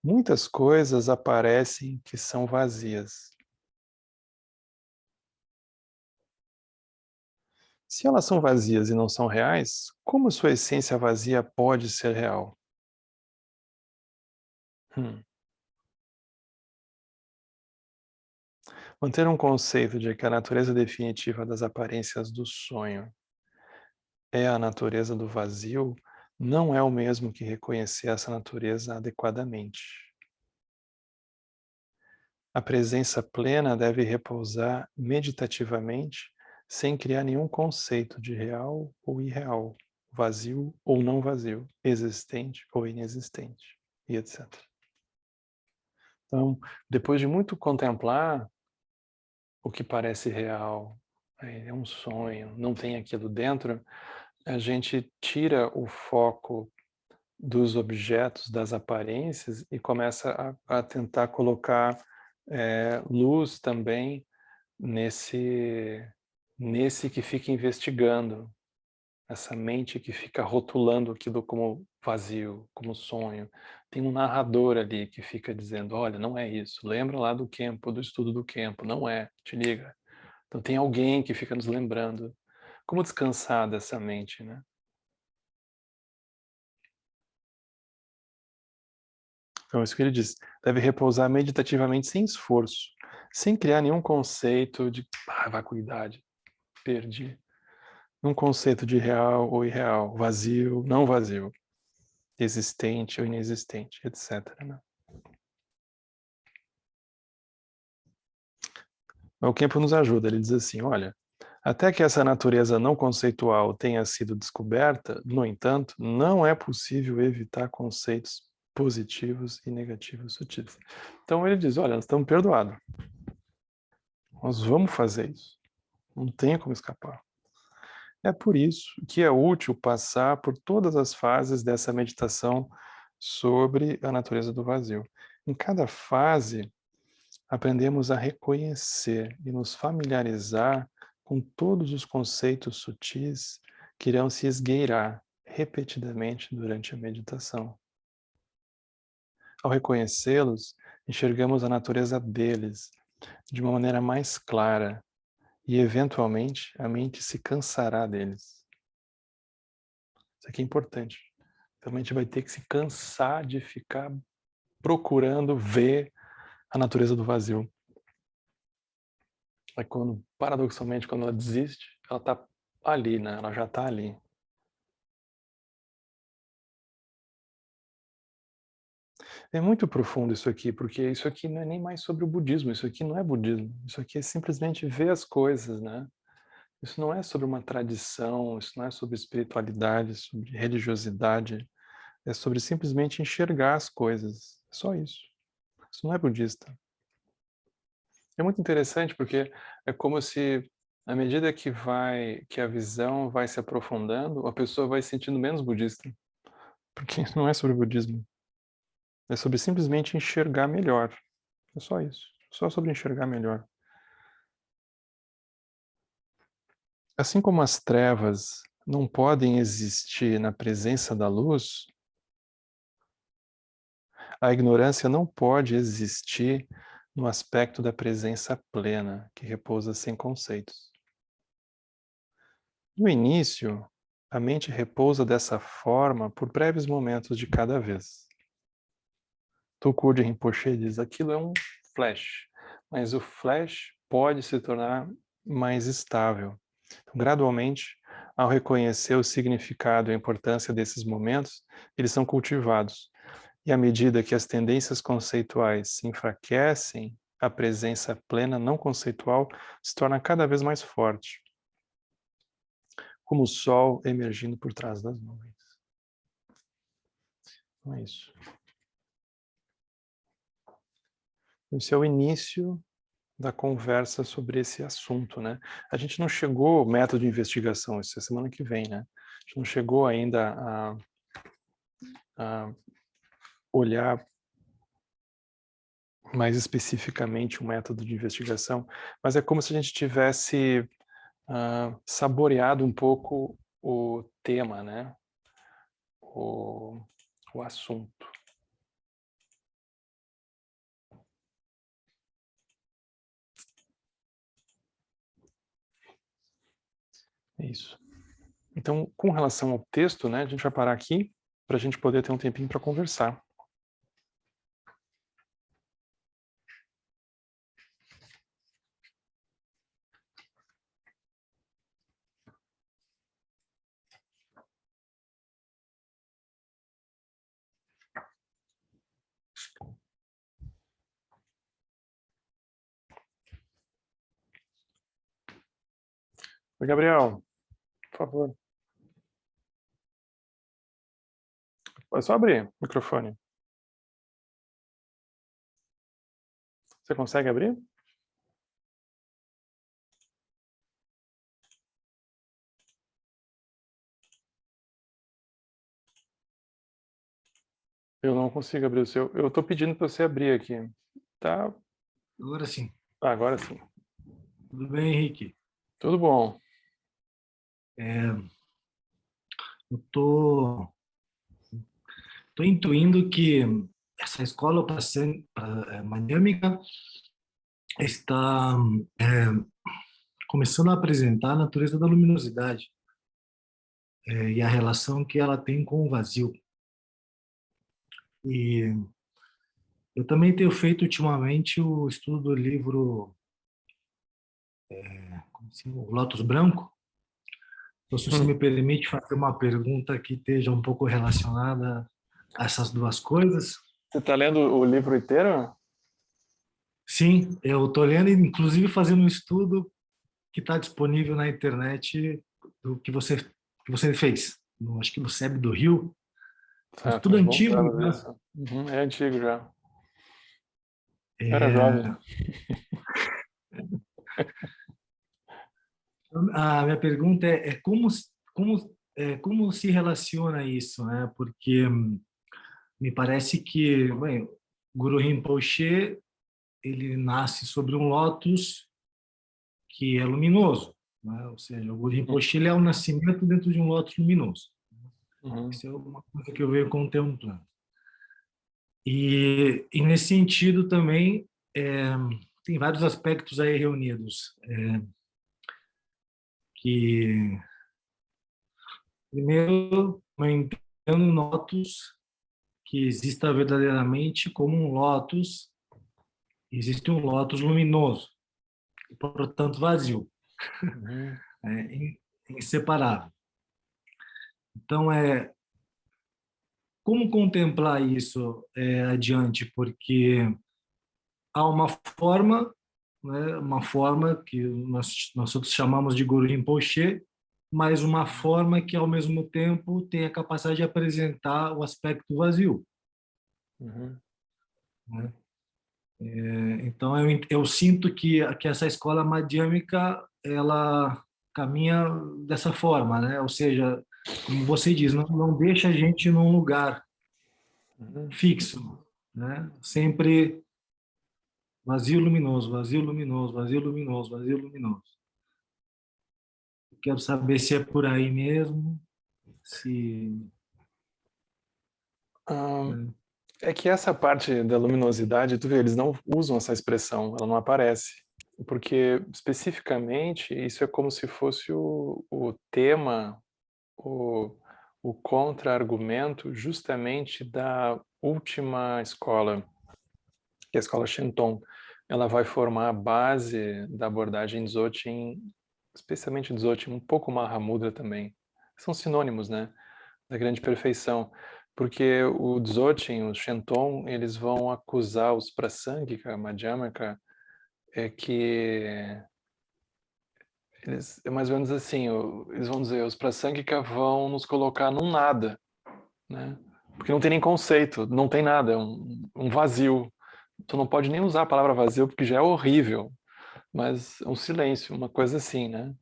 muitas coisas aparecem que são vazias. Se elas são vazias e não são reais, como sua essência vazia pode ser real? Manter um conceito de que a natureza definitiva das aparências do sonho é a natureza do vazio não é o mesmo que reconhecer essa natureza adequadamente. A presença plena deve repousar meditativamente, sem criar nenhum conceito de real ou irreal, vazio ou não vazio, existente ou inexistente, e etc. Então, depois de muito contemplar o que parece real, é um sonho, não tem aquilo dentro, a gente tira o foco dos objetos, das aparências e começa a tentar colocar luz também nesse que fica investigando, essa mente que fica rotulando aquilo como vazio, como sonho. Tem um narrador ali que fica dizendo, olha, não é isso, lembra lá do Kempo, do estudo do Kempo, não é, te liga. Então tem alguém que fica nos lembrando. Como descansar dessa mente, né? Então, isso que ele diz, deve repousar meditativamente sem esforço, sem criar nenhum conceito de vacuidade, perdi. Um conceito de real ou irreal, vazio, não vazio, existente ou inexistente, etc. Né? O Kempo nos ajuda, ele diz assim, olha, até que essa natureza não conceitual tenha sido descoberta, no entanto, não é possível evitar conceitos positivos e negativos sutis. Então ele diz, olha, nós estamos perdoados. Nós vamos fazer isso. Não tem como escapar. É por isso que é útil passar por todas as fases dessa meditação sobre a natureza do vazio. Em cada fase, aprendemos a reconhecer e nos familiarizar com todos os conceitos sutis que irão se esgueirar repetidamente durante a meditação. Ao reconhecê-los, enxergamos a natureza deles de uma maneira mais clara e, eventualmente, a mente se cansará deles. Isso aqui é importante. Então, a mente vai ter que se cansar de ficar procurando ver a natureza do vazio. É quando, paradoxalmente, quando ela desiste, ela está ali, né? Ela já está ali. É muito profundo isso aqui, porque isso aqui não é nem mais sobre o budismo, isso aqui não é budismo, isso aqui é simplesmente ver as coisas, né? Isso não é sobre uma tradição, isso não é sobre espiritualidade, sobre religiosidade, é sobre simplesmente enxergar as coisas, é só isso. Isso não é budista. É muito interessante porque é como se, à medida que a visão vai se aprofundando, a pessoa vai se sentindo menos budista, porque não é sobre budismo. É sobre simplesmente enxergar melhor. É só isso. Só sobre enxergar melhor. Assim como as trevas não podem existir na presença da luz, a ignorância não pode existir no aspecto da presença plena, que repousa sem conceitos. No início, a mente repousa dessa forma por breves momentos de cada vez. Tokuji Rinpoche diz, aquilo é um flash, mas o flash pode se tornar mais estável. Então, gradualmente, ao reconhecer o significado e a importância desses momentos, eles são cultivados. E à medida que as tendências conceituais se enfraquecem, a presença plena não conceitual se torna cada vez mais forte, como o sol emergindo por trás das nuvens. Então é isso. Esse é o início da conversa sobre esse assunto, né? A gente não chegou ao método de investigação, isso é semana que vem, né? A gente não chegou ainda a olhar mais especificamente o método de investigação, mas é como se a gente tivesse saboreado um pouco o tema, né? O assunto. É isso. Então, com relação ao texto, né, a gente vai parar aqui para a gente poder ter um tempinho para conversar. Oi, Gabriel, por favor. É só abrir o microfone. Você consegue abrir? Eu não consigo abrir o seu. Eu estou pedindo para você abrir aqui. Tá? Agora sim. Agora sim. Tudo bem, Henrique? Tudo bom. Eu tô intuindo que essa escola mandâmica está começando a apresentar a natureza da luminosidade e a relação que ela tem com o vazio. E eu também tenho feito ultimamente o estudo do livro como assim, o Lótus Branco. Então, se você me permite fazer uma pergunta que esteja um pouco relacionada a essas duas coisas. Você está lendo o livro inteiro? Sim, eu estou lendo, inclusive fazendo um estudo que está disponível na internet do que você fez. Acho que no SEB do Rio. Um Certo, estudo uns bons antigo, anos né? isso. É antigo já. Eu era É, jovem. a minha pergunta é como se relaciona isso, né? Porque me parece que, bem, Guru Rinpoche ele nasce sobre um lótus que é luminoso, né? Ou seja, o Guru Rinpoche ele é o nascimento dentro de um lótus luminoso. Uhum. Isso é uma coisa que eu venho contemplando. E nesse sentido também, tem vários aspectos aí reunidos. Que, primeiro, eu entendo Lotus que exista verdadeiramente como um Lotus, existe um Lotus luminoso, e, portanto vazio, Uhum. inseparável. Então, como contemplar isso adiante? Porque há uma forma, né, uma forma que nós outros chamamos de Guru Rinpoche, mas uma forma que, ao mesmo tempo, tem a capacidade de apresentar o aspecto vazio. Uhum. Né? Então, eu sinto que essa escola madhyamika, ela caminha dessa forma, né? Ou seja, como você diz, não deixa a gente num lugar Uhum. fixo, né? Sempre vazio luminoso, vazio luminoso, vazio luminoso, vazio luminoso. Quero saber se é por aí mesmo, se... Ah, né? é que essa parte da luminosidade, tu vê, eles não usam essa expressão, ela não aparece. Porque, especificamente, isso é como se fosse o tema, o, o contra-argumento justamente da última escola, que é a escola Shenton. Ela vai formar a base da abordagem Dzogchen, especialmente Dzogchen, um pouco Mahamudra também. São sinônimos, né, da grande perfeição. Porque o Dzogchen, o Shenton, eles vão acusar os Prasangika, Madhyamaka, que eles, é mais ou menos assim, eles vão dizer, os Prasangika vão nos colocar num nada, né? Porque não tem nem conceito, não tem nada, é um vazio. Tu não pode nem usar a palavra vazio porque já é horrível, mas é um silêncio, uma coisa assim, né?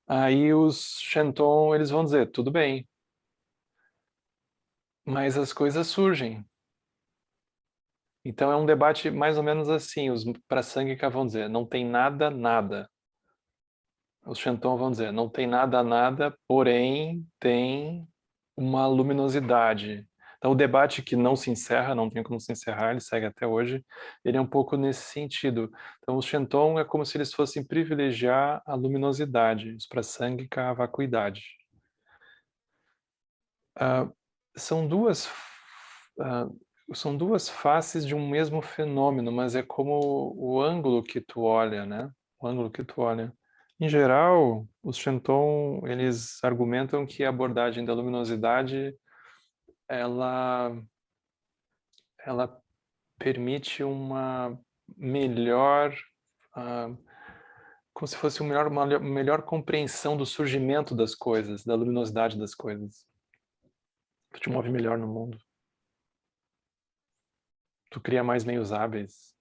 Aí os Shenton, eles vão dizer, tudo bem, mas as coisas surgem. Então é um debate mais ou menos assim, os Prasangika vão dizer, não tem nada, nada. Os Shenton vão dizer, não tem nada, nada, porém tem uma luminosidade. Então o debate que não se encerra, não tem como se encerrar, ele segue até hoje, ele é um pouco nesse sentido. Então os Shenton é como se eles fossem privilegiar a luminosidade, os Prasangika a vacuidade. Ah, são duas ah, são duas faces de um mesmo fenômeno, mas é como o ângulo que tu olha, né? O ângulo que tu olha. Em geral, os Shenton, eles argumentam que a abordagem da luminosidade, ela, ela permite uma melhor, ah, como se fosse uma melhor compreensão do surgimento das coisas, da luminosidade das coisas. Tu te move melhor no mundo. Tu cria mais meios hábeis.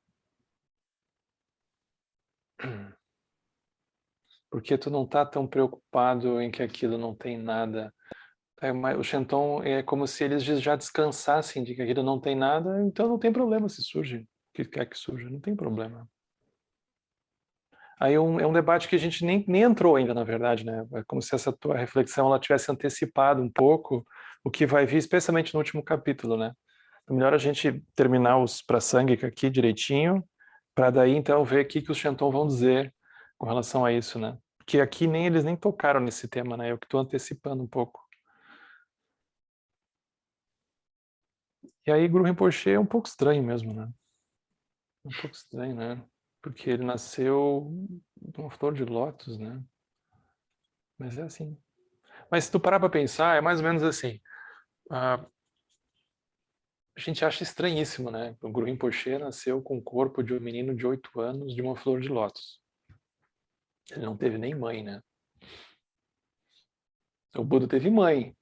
Porque tu não tá tão preocupado em que aquilo não tem nada. O Shenton é como se eles já descansassem de que aquilo não tem nada, então não tem problema se surge o que quer que surja, não tem problema. Aí é um debate que a gente nem entrou ainda, na verdade, né? É como se essa tua reflexão ela tivesse antecipado um pouco o que vai vir, especialmente no último capítulo, né? É melhor a gente terminar os Prasangika aqui direitinho, para daí então ver o que os Shenton vão dizer com relação a isso, né? Porque aqui nem eles nem tocaram nesse tema, né? Eu que estou antecipando um pouco. E aí Guru Rinpoche é um pouco estranho mesmo, né? Um pouco estranho, né? Porque ele nasceu de uma flor de lótus, né? Mas é assim. Mas se tu parar para pensar, é mais ou menos assim. A gente acha estranhíssimo, né? O Guru Rinpoche nasceu com o corpo de um menino de 8 anos de uma flor de lótus. Ele não teve nem mãe, né? O Buda teve mãe.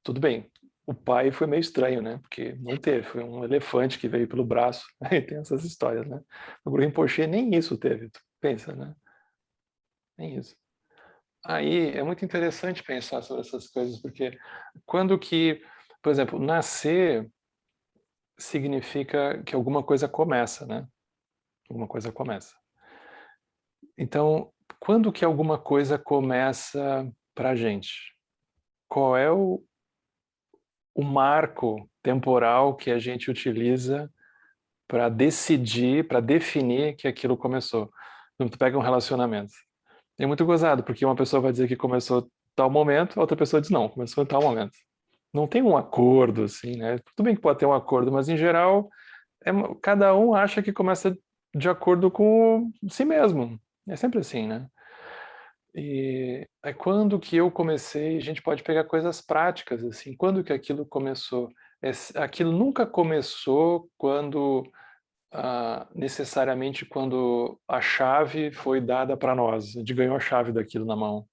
Tudo bem. O pai foi meio estranho, né? Porque não teve. Foi um elefante que veio pelo braço. Aí tem essas histórias, né? O Guru Rinpoche nem isso teve. Tu pensa, né? Nem isso. Aí é muito interessante pensar sobre essas coisas, porque quando que, por exemplo, nascer significa que alguma coisa começa, né? Alguma coisa começa. Então, quando que alguma coisa começa pra gente? qual é o marco temporal que a gente utiliza para decidir, para definir que aquilo começou. Então, tu pega um relacionamento. É muito gozado, porque uma pessoa vai dizer que começou tal momento, a outra pessoa diz não, começou em tal momento. Não tem um acordo, assim, né? Tudo bem que pode ter um acordo, mas em geral, cada um acha que começa de acordo com si mesmo. É sempre assim, né? E aí quando que eu comecei, a gente pode pegar coisas práticas, assim, quando que aquilo começou? Aquilo nunca começou quando, necessariamente quando a chave foi dada para nós, a gente ganhou a chave daquilo na mão.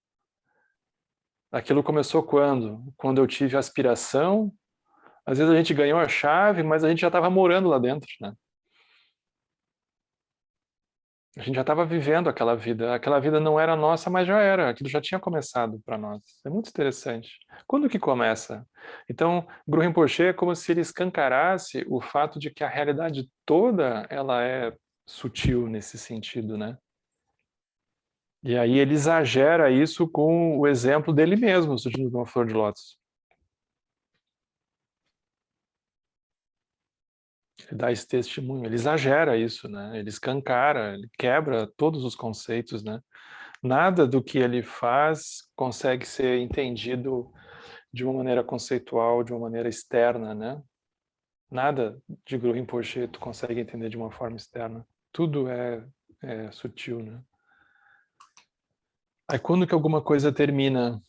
Aquilo começou quando? Quando eu tive aspiração, às vezes a gente ganhou a chave, mas a gente já estava morando lá dentro, né? A gente já estava vivendo aquela vida não era nossa, mas já era, aquilo já tinha começado para nós. É muito interessante. Quando que começa? Então, Guru Rinpoche é como se ele escancarasse o fato de que a realidade toda ela é sutil nesse sentido, né? E aí ele exagera isso com o exemplo dele mesmo, surgindo de uma flor de lótus. Ele dá esse testemunho, ele exagera isso, né? Ele escancara, ele quebra todos os conceitos, né? Nada do que ele faz consegue ser entendido de uma maneira conceitual, de uma maneira externa, né? Nada de Guru Rinpoche tu consegue entender de uma forma externa. Tudo é sutil, né? Aí quando que alguma coisa termina?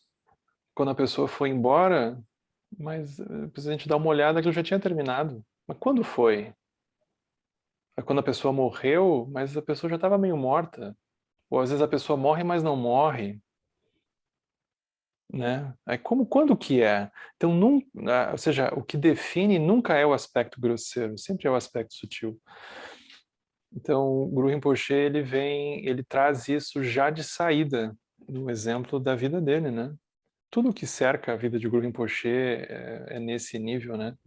Quando a pessoa foi embora, mas a gente dá uma olhada, aquilo já tinha terminado. Mas quando foi? É quando a pessoa morreu, mas a pessoa já estava meio morta. Ou às vezes a pessoa morre, mas não morre, né? Aí quando que é? Então, ou seja, o que define nunca é o aspecto grosseiro, sempre é o aspecto sutil. Então, o Guru Rinpoche, ele traz isso já de saída, no exemplo da vida dele, né? Tudo que cerca a vida de Guru Rinpoche é nesse nível, né?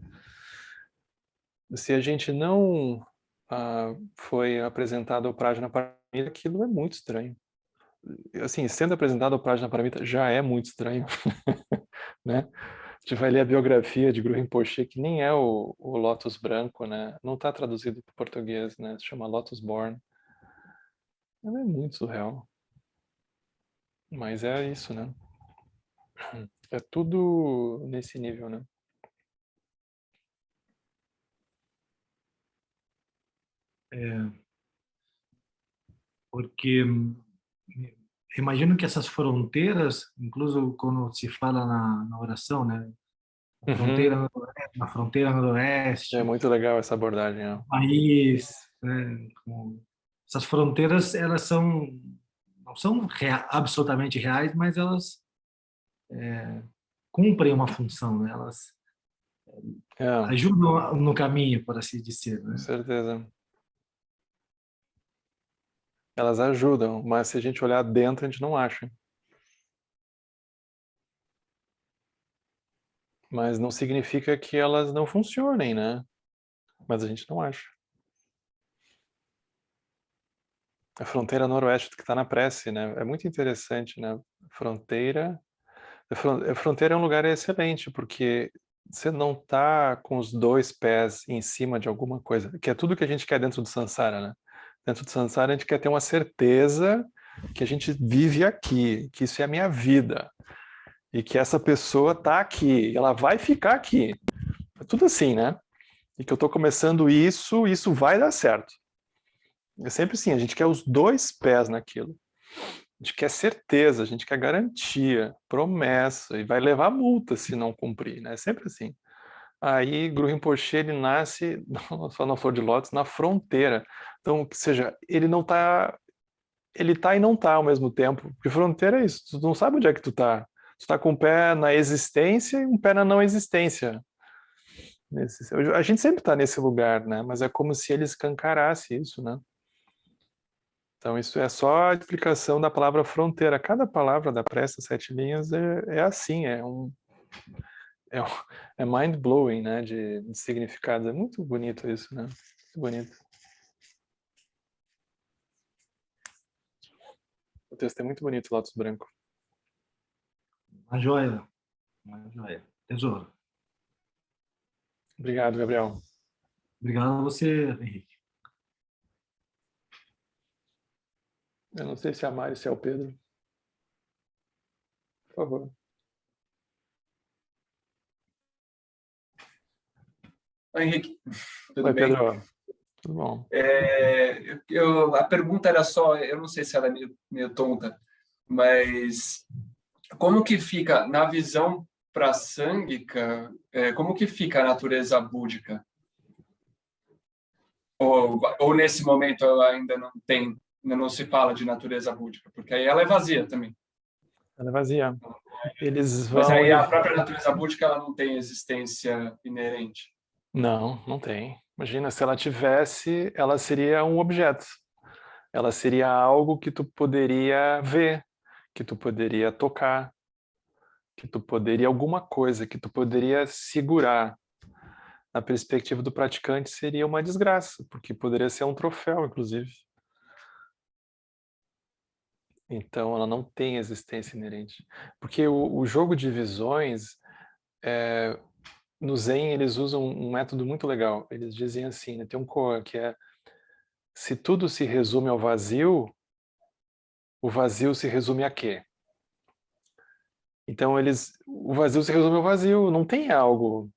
Se a gente não foi apresentado ao Prajnaparamita, aquilo é muito estranho. Assim, sendo apresentado ao Prajnaparamita já é muito estranho, né? A gente vai ler a biografia de Guru Rinpoche, que nem é o Lotus Branco, né? Não está traduzido para o português, né? Se chama Lotus Born. Ela é muito surreal. Mas é isso, né? É tudo nesse nível, né? É, porque imagino que essas fronteiras, incluso quando se fala na oração, né? Uhum. Na fronteira É noroeste, muito legal essa abordagem, ó. país, né? Essas fronteiras, elas são não são absolutamente reais, mas elas cumprem uma função, né? Elas É, ajudam no caminho, por assim dizer, com né? certeza. Elas ajudam, mas se a gente olhar dentro, a gente não acha. Mas não significa que elas não funcionem, né? Mas a gente não acha. A fronteira noroeste que está na prece, né? É muito interessante, né? Fronteira. A fronteira é um lugar excelente, porque você não está com os dois pés em cima de alguma coisa, que é tudo que a gente quer dentro do Sansara, né? Dentro do Sansara a gente quer ter uma certeza que a gente vive aqui, que isso é a minha vida, e que essa pessoa está aqui, ela vai ficar aqui. É tudo assim, né? E que eu estou começando isso vai dar certo. É sempre assim, a gente quer os dois pés naquilo. A gente quer certeza, a gente quer garantia, promessa, e vai levar multa se não cumprir, né? É sempre assim. Aí, Guru Rinpoche, ele nasce, só na Flor de Lótus, na fronteira. Então, ou seja, ele tá e não tá ao mesmo tempo. Porque fronteira é isso, tu não sabe onde é que tu tá. Tu tá com um pé na existência e um pé na não existência. A gente sempre tá nesse lugar, né? Mas é como se ele escancarasse isso, né? Então, isso é só a explicação da palavra fronteira. Cada palavra da prece, 7 linhas, é assim, é, um- é mind-blowing, né, de significados. É muito bonito isso, né? Muito bonito. O texto é muito bonito, Lotus Branco. A joia. Joia. Tesouro. Obrigado, Gabriel. Obrigado a você, Henrique. Eu não sei se é a Mari ou se é o Pedro. Por favor. Oi, Henrique, tudo Oi, bem? Pedro. Tudo bom? A pergunta era só, eu não sei se ela é meio tonta, mas como que fica, na visão prasangika, como que fica a natureza búdica? Ou nesse momento ela ainda não se fala de natureza búdica, porque aí ela é vazia também. Ela é vazia. Eles Mas vão... aí a própria natureza búdica ela não tem existência inerente. Não, não tem. Imagina, se ela tivesse, ela seria um objeto. Ela seria algo que tu poderia ver, que tu poderia tocar, que tu poderia alguma coisa, que tu poderia segurar. Na perspectiva do praticante seria uma desgraça, porque poderia ser um troféu, inclusive. Então ela não tem existência inerente. Porque o jogo de visões, no Zen eles usam um método muito legal. Eles dizem assim, né, tem um koan que é: se tudo se resume ao vazio, o vazio se resume a quê? Então o vazio se resume ao vazio, não tem algo.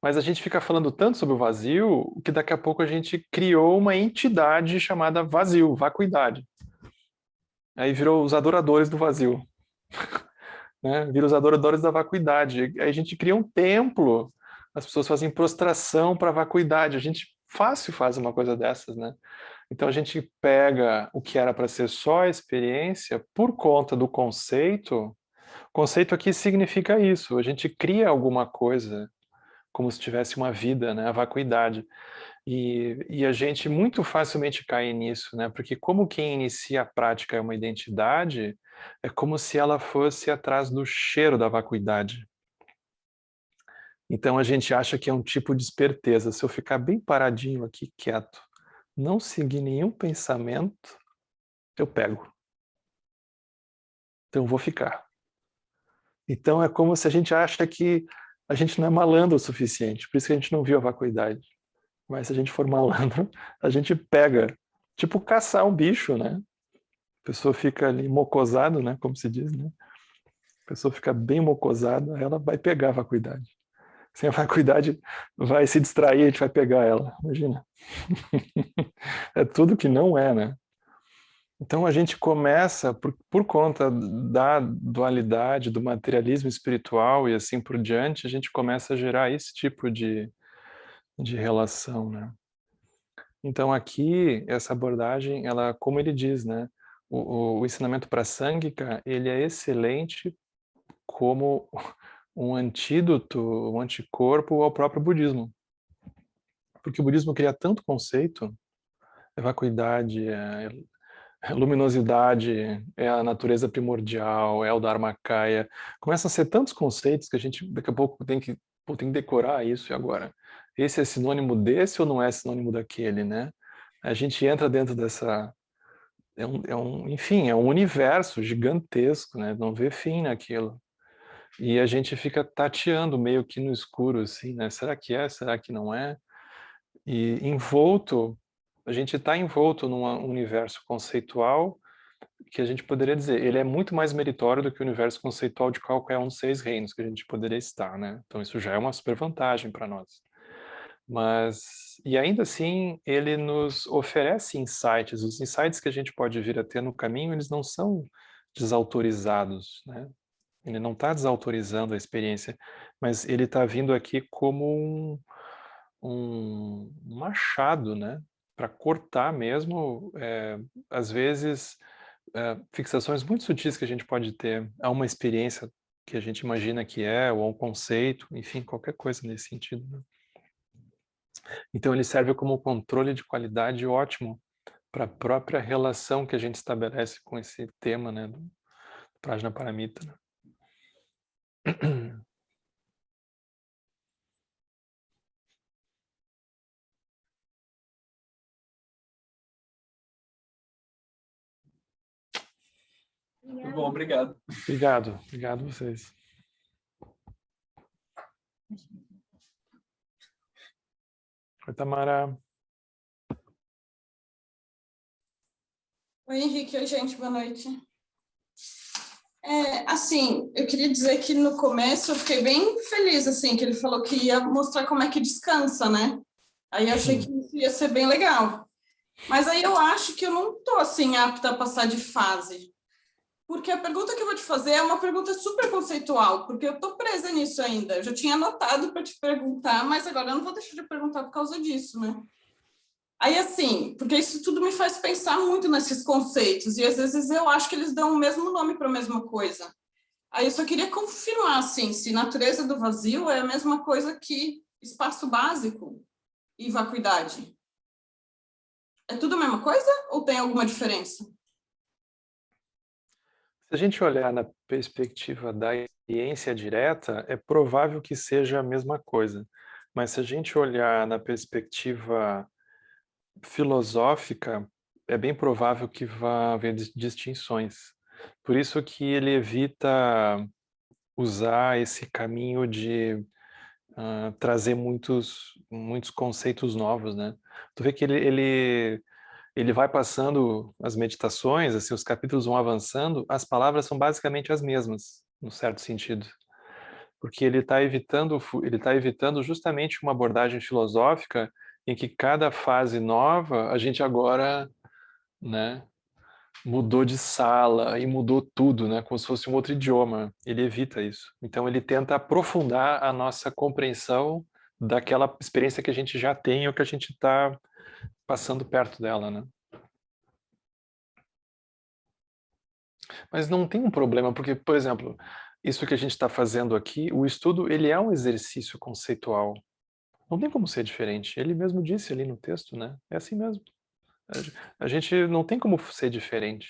Mas a gente fica falando tanto sobre o vazio que daqui a pouco a gente criou uma entidade chamada vazio, vacuidade. Aí virou os adoradores do vazio, né? Virou os adoradores da vacuidade. Aí a gente cria um templo, as pessoas fazem prostração para a vacuidade. A gente fácil faz uma coisa dessas, né? Então a gente pega o que era para ser só a experiência por conta do conceito. Conceito aqui significa isso, a gente cria alguma coisa como se tivesse uma vida, né? A vacuidade. E a gente muito facilmente cai nisso, né? Porque como quem inicia a prática é uma identidade, é como se ela fosse atrás do cheiro da vacuidade. Então a gente acha que é um tipo de esperteza. Se eu ficar bem paradinho aqui, quieto, não seguir nenhum pensamento, eu pego. Então eu vou ficar. Então é como se a gente acha que a gente não é malandro o suficiente, por isso que a gente não viu a vacuidade. Mas se a gente for malandro, a gente pega. Tipo caçar um bicho, né? A pessoa fica ali mocosado, né? Como se diz, né? A pessoa fica bem mocosada, ela vai pegar a vacuidade. Sem a vacuidade, vai se distrair, a gente vai pegar ela. Imagina. É tudo que não é, né? Então a gente começa, por conta da dualidade, do materialismo espiritual e assim por diante, a gente começa a gerar esse tipo de relação, né? Então aqui, essa abordagem, ela, como ele diz, né? O ensinamento para Sangika, ele é excelente como um antídoto, um anticorpo ao próprio budismo. Porque o budismo cria tanto conceito, é vacuidade, é luminosidade, é a natureza primordial, é o Dharmakaya. Começam a ser tantos conceitos que a gente daqui a pouco tem que decorar isso e agora. Esse é sinônimo desse ou não é sinônimo daquele, né? A gente entra dentro dessa... enfim, é um universo gigantesco, né? Não vê fim naquilo. E a gente fica tateando meio que no escuro, assim, né? Será que é? Será que não é? E envolto, a gente está envolto num universo conceitual que a gente poderia dizer, ele é muito mais meritório do que o universo conceitual de qualquer um dos 6 reinos que a gente poderia estar, né? Então isso já é uma super vantagem para nós. Mas, e ainda assim, ele nos oferece insights. Os insights que a gente pode vir a ter no caminho, eles não são desautorizados, né? Ele não está desautorizando a experiência, mas ele está vindo aqui como um machado, né? Para cortar mesmo, às vezes, fixações muito sutis que a gente pode ter a uma experiência que a gente imagina que é, ou a um conceito, enfim, qualquer coisa nesse sentido, né? Então ele serve como controle de qualidade ótimo para a própria relação que a gente estabelece com esse tema, né, do Prajnaparamita, né? Muito bom, obrigado. Obrigado a vocês. Oi, Tamara. Oi, Henrique. Oi, gente. Boa noite. Assim, eu queria dizer que no começo eu fiquei bem feliz, assim, que ele falou que ia mostrar como é que descansa, né? Aí eu achei que isso ia ser bem legal. Mas aí eu acho que eu não tô, assim, apta a passar de fase. Porque a pergunta que eu vou te fazer é uma pergunta super conceitual, porque eu tô presa nisso ainda. Eu já tinha anotado para te perguntar, mas agora eu não vou deixar de perguntar por causa disso, né? Aí, assim, porque isso tudo me faz pensar muito nesses conceitos, e às vezes eu acho que eles dão o mesmo nome para a mesma coisa. Aí eu só queria confirmar, assim, se natureza do vazio é a mesma coisa que espaço básico e vacuidade. É tudo a mesma coisa ou tem alguma diferença? Se a gente olhar na perspectiva da experiência direta, é provável que seja a mesma coisa. Mas se a gente olhar na perspectiva filosófica, é bem provável que vá haver distinções. Por isso que ele evita usar esse caminho de trazer muitos conceitos novos, né? Tu vê que ele vai passando as meditações, assim, os capítulos vão avançando, as palavras são basicamente as mesmas, no certo sentido, porque ele tá evitando justamente uma abordagem filosófica em que cada fase nova a gente agora, né, mudou de sala e mudou tudo, né, como se fosse um outro idioma. Ele evita isso. Então ele tenta aprofundar a nossa compreensão daquela experiência que a gente já tem ou que a gente está passando perto dela, né? Mas não tem um problema, porque, por exemplo, isso que a gente está fazendo aqui, o estudo, ele é um exercício conceitual. Não tem como ser diferente. Ele mesmo disse ali no texto, né? É assim mesmo. A gente não tem como ser diferente.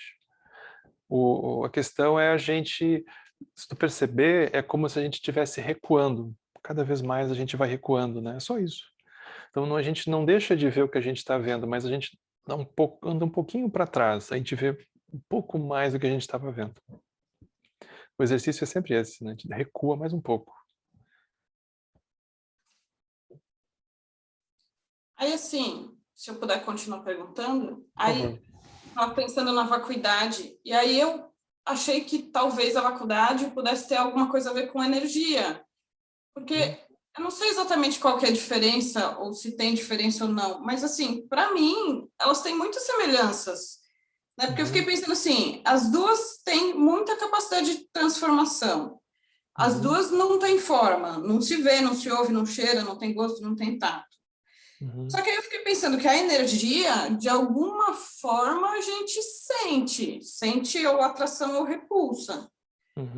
A questão é a gente, se tu perceber, é como se a gente estivesse recuando. Cada vez mais a gente vai recuando, né? É só isso. Então a gente não deixa de ver o que a gente está vendo, mas a gente anda um pouquinho para trás. A gente vê um pouco mais do que a gente estava vendo. O exercício é sempre esse, né? A gente recua mais um pouco. Aí, assim, se eu puder continuar perguntando, Por favor. estava pensando na vacuidade, e aí eu achei que talvez a vacuidade pudesse ter alguma coisa a ver com energia, porque eu não sei exatamente qual que é a diferença, ou se tem diferença ou não, mas, assim, para mim, elas têm muitas semelhanças, né? Porque eu fiquei pensando assim, as duas têm muita capacidade de transformação, as duas não têm forma, não se vê, não se ouve, não cheira, não tem gosto, não tem tato. Só que aí eu fiquei pensando que a energia, de alguma forma, a gente sente ou atração ou repulsa.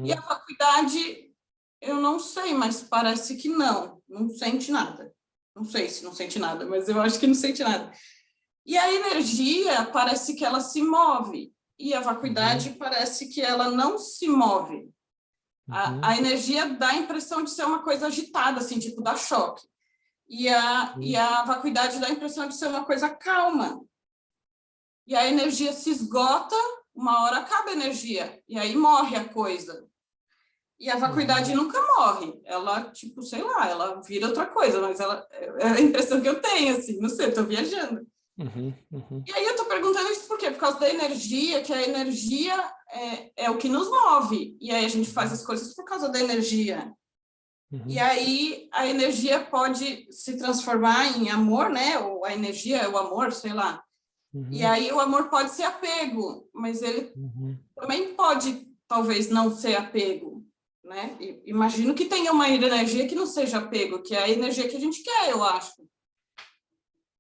E a vacuidade, eu não sei, mas parece que não sente nada. Não sei se não sente nada, mas eu acho que não sente nada. E a energia parece que ela se move, e a vacuidade parece que ela não se move. A energia dá a impressão de ser uma coisa agitada, assim, tipo, dá choque. E a vacuidade dá a impressão de ser uma coisa calma. E a energia se esgota, uma hora acaba a energia, e aí morre a coisa. E a vacuidade nunca morre. Ela, tipo, sei lá, ela vira outra coisa, mas ela é a impressão que eu tenho, assim, não sei, estou viajando. E aí eu estou perguntando isso por quê? Por causa da energia, que a energia é o que nos move. E aí a gente faz as coisas por causa da energia. E aí a energia pode se transformar em amor, né? Ou a energia é o amor, sei lá. E aí o amor pode ser apego, mas ele também pode, talvez, não ser apego, né? E imagino que tenha uma energia que não seja apego, que é a energia que a gente quer, eu acho.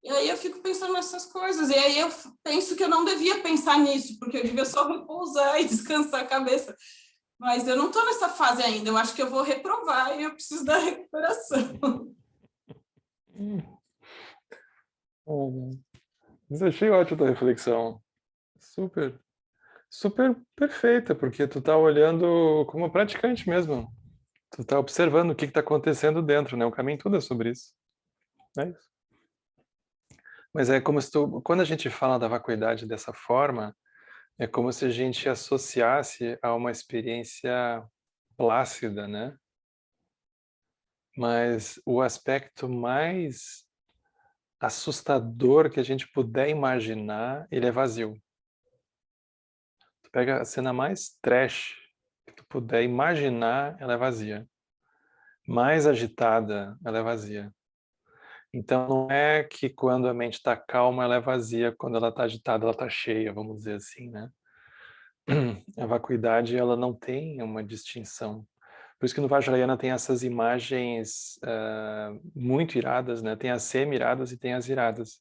E aí eu fico pensando nessas coisas. E aí eu penso que eu não devia pensar nisso, porque eu devia só repousar e descansar a cabeça. Mas eu não estou nessa fase ainda. Eu acho que eu vou reprovar e eu preciso da recuperação. Mas achei ótima a tua reflexão. Super, super perfeita, porque tu tá olhando como praticante mesmo. Tu tá observando o que está acontecendo dentro, né? O caminho todo é sobre isso. É isso. Mas é como se quando a gente fala da vacuidade dessa forma, é como se a gente associasse a uma experiência plácida, né? Mas o aspecto mais assustador que a gente puder imaginar, ele é vazio. Tu pega a cena mais trash que tu puder imaginar, ela é vazia. Mais agitada, ela é vazia. Então não é que quando a mente está calma, ela é vazia, quando ela está agitada, ela está cheia, vamos dizer assim, né? A vacuidade, ela não tem uma distinção. Por isso que no Vajrayana tem essas imagens muito iradas, né? Tem as semi-iradas e tem as iradas,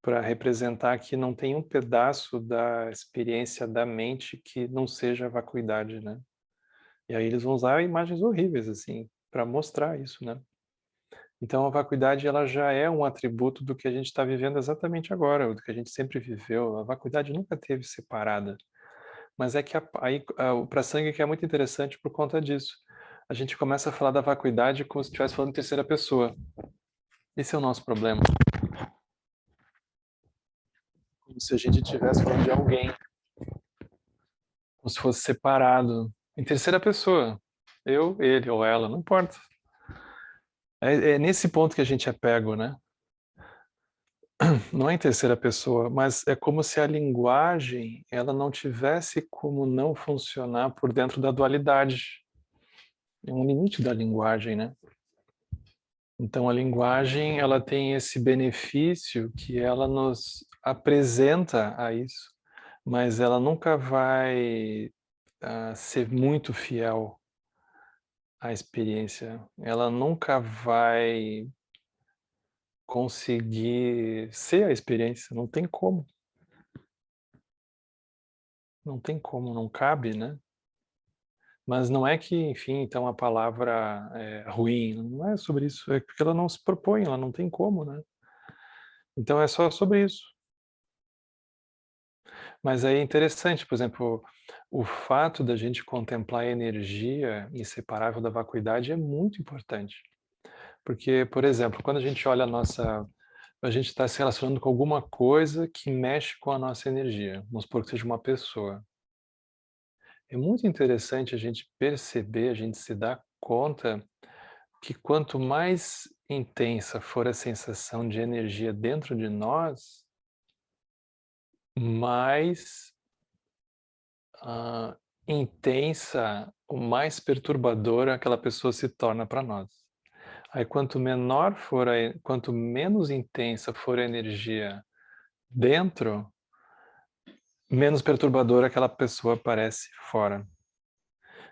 para representar que não tem um pedaço da experiência da mente que não seja a vacuidade, né? E aí eles vão usar imagens horríveis, assim, para mostrar isso, né? Então a vacuidade, ela já é um atributo do que a gente está vivendo exatamente agora, do que a gente sempre viveu. A vacuidade nunca teve separada. Mas é que o prasanga que é muito interessante por conta disso. A gente começa a falar da vacuidade como se estivesse falando em terceira pessoa. Esse é o nosso problema. Como se a gente estivesse falando de alguém. Como se fosse separado. Em terceira pessoa. Eu, ele ou ela, não importa. É nesse ponto que a gente é pego, né? Não é em terceira pessoa, mas é como se a linguagem ela não tivesse como não funcionar por dentro da dualidade. É um limite da linguagem, né? Então a linguagem ela tem esse benefício que ela nos apresenta a isso, mas ela nunca vai ser muito fiel à experiência. Ela nunca vai conseguir ser a experiência. Não tem como. Não tem como, não cabe, né? Mas não é que, enfim, então a palavra é ruim, não é sobre isso, é porque ela não se propõe, ela não tem como, né? Então é só sobre isso. Mas aí é interessante, por exemplo, o fato da gente contemplar a energia inseparável da vacuidade é muito importante. Porque, por exemplo, quando a gente olha a gente está se relacionando com alguma coisa que mexe com a nossa energia, vamos supor que seja uma pessoa. É muito interessante a gente perceber, a gente se dar conta que quanto mais intensa for a sensação de energia dentro de nós, mais intensa, ou mais perturbadora aquela pessoa se torna para nós. Aí quanto menos intensa for a energia dentro, menos perturbadora aquela pessoa parece fora.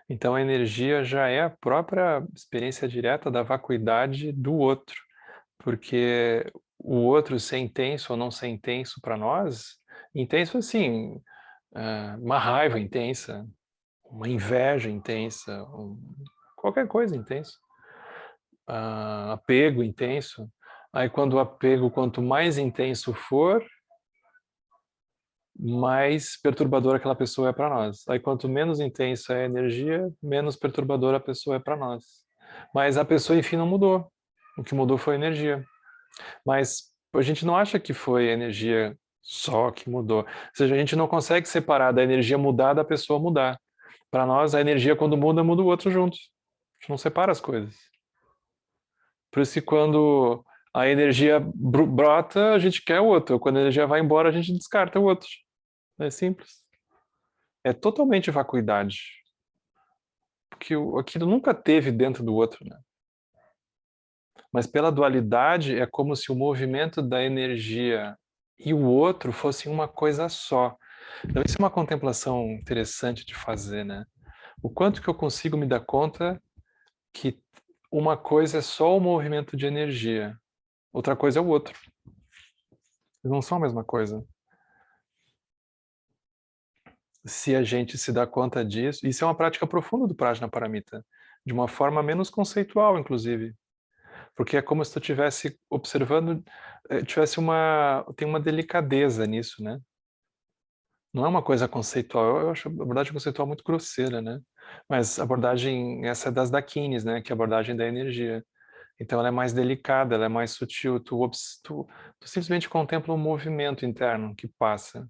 Então a energia já é a própria experiência direta da vacuidade do outro, porque o outro ser intenso ou não ser intenso para nós, intenso assim, uma raiva intensa, uma inveja intensa, qualquer coisa intensa, apego intenso. Aí quando o apego, quanto mais intenso for, mais perturbadora aquela pessoa é para nós. Aí quanto menos intensa é a energia, menos perturbadora a pessoa é para nós. Mas a pessoa, enfim, não mudou. O que mudou foi a energia. Mas a gente não acha que foi a energia só que mudou. Ou seja, a gente não consegue separar da energia mudar da pessoa mudar. Para nós, a energia quando muda, muda o outro junto. A gente não separa as coisas. Por isso que quando a energia brota, a gente quer o outro. Quando a energia vai embora, a gente descarta o outro. É simples. É totalmente vacuidade. Porque aquilo nunca teve dentro do outro, né? Mas pela dualidade é como se o movimento da energia e o outro fossem uma coisa só. Então isso é uma contemplação interessante de fazer, né? O quanto que eu consigo me dar conta que uma coisa é só o movimento de energia, outra coisa é o outro. Eles não são a mesma coisa. Se a gente se dá conta disso, isso é uma prática profunda do Prajnaparamita, de uma forma menos conceitual, inclusive. Porque é como se tu estivesse observando, tem uma delicadeza nisso, né? Não é uma coisa conceitual, eu acho a abordagem conceitual muito grosseira, né? Mas a abordagem, essa é das Dakinis, né? Que é a abordagem da energia. Então ela é mais delicada, ela é mais sutil, tu simplesmente contempla um movimento interno que passa.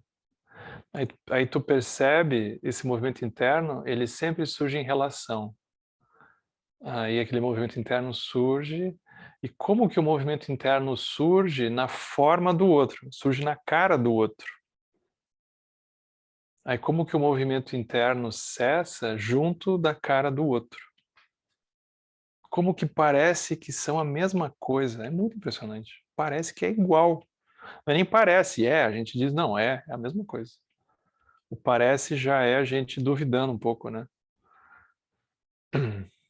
Aí tu percebe esse movimento interno, ele sempre surge em relação. Aí aquele movimento interno surge E como que o movimento interno surge na forma do outro, surge na cara do outro. Aí como que o movimento interno cessa junto da cara do outro. Como que parece que são a mesma coisa. É muito impressionante. Parece que é igual. Mas nem parece, a gente diz, não, é a mesma coisa. O parece já é a gente duvidando um pouco, né?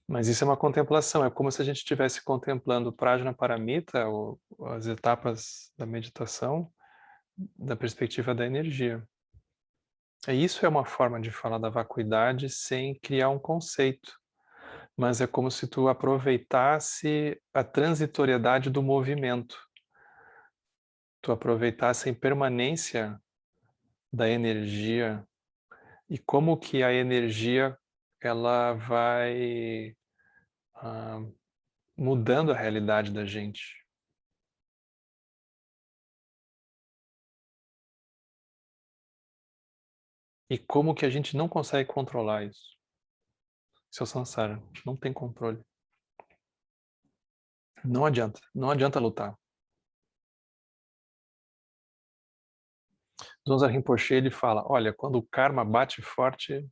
Mas isso é uma contemplação, é como se a gente estivesse contemplando o Prajnaparamita, ou as etapas da meditação, da perspectiva da energia. E isso é uma forma de falar da vacuidade sem criar um conceito, mas é como se tu aproveitasse a transitoriedade do movimento, tu aproveitasse a impermanência da energia e como que a energia ela vai mudando a realidade da gente. E como que a gente não consegue controlar isso? Isso é o samsara, a gente não tem controle. Não adianta lutar. Zonza Rinpoche, ele fala, olha, quando o karma bate forte,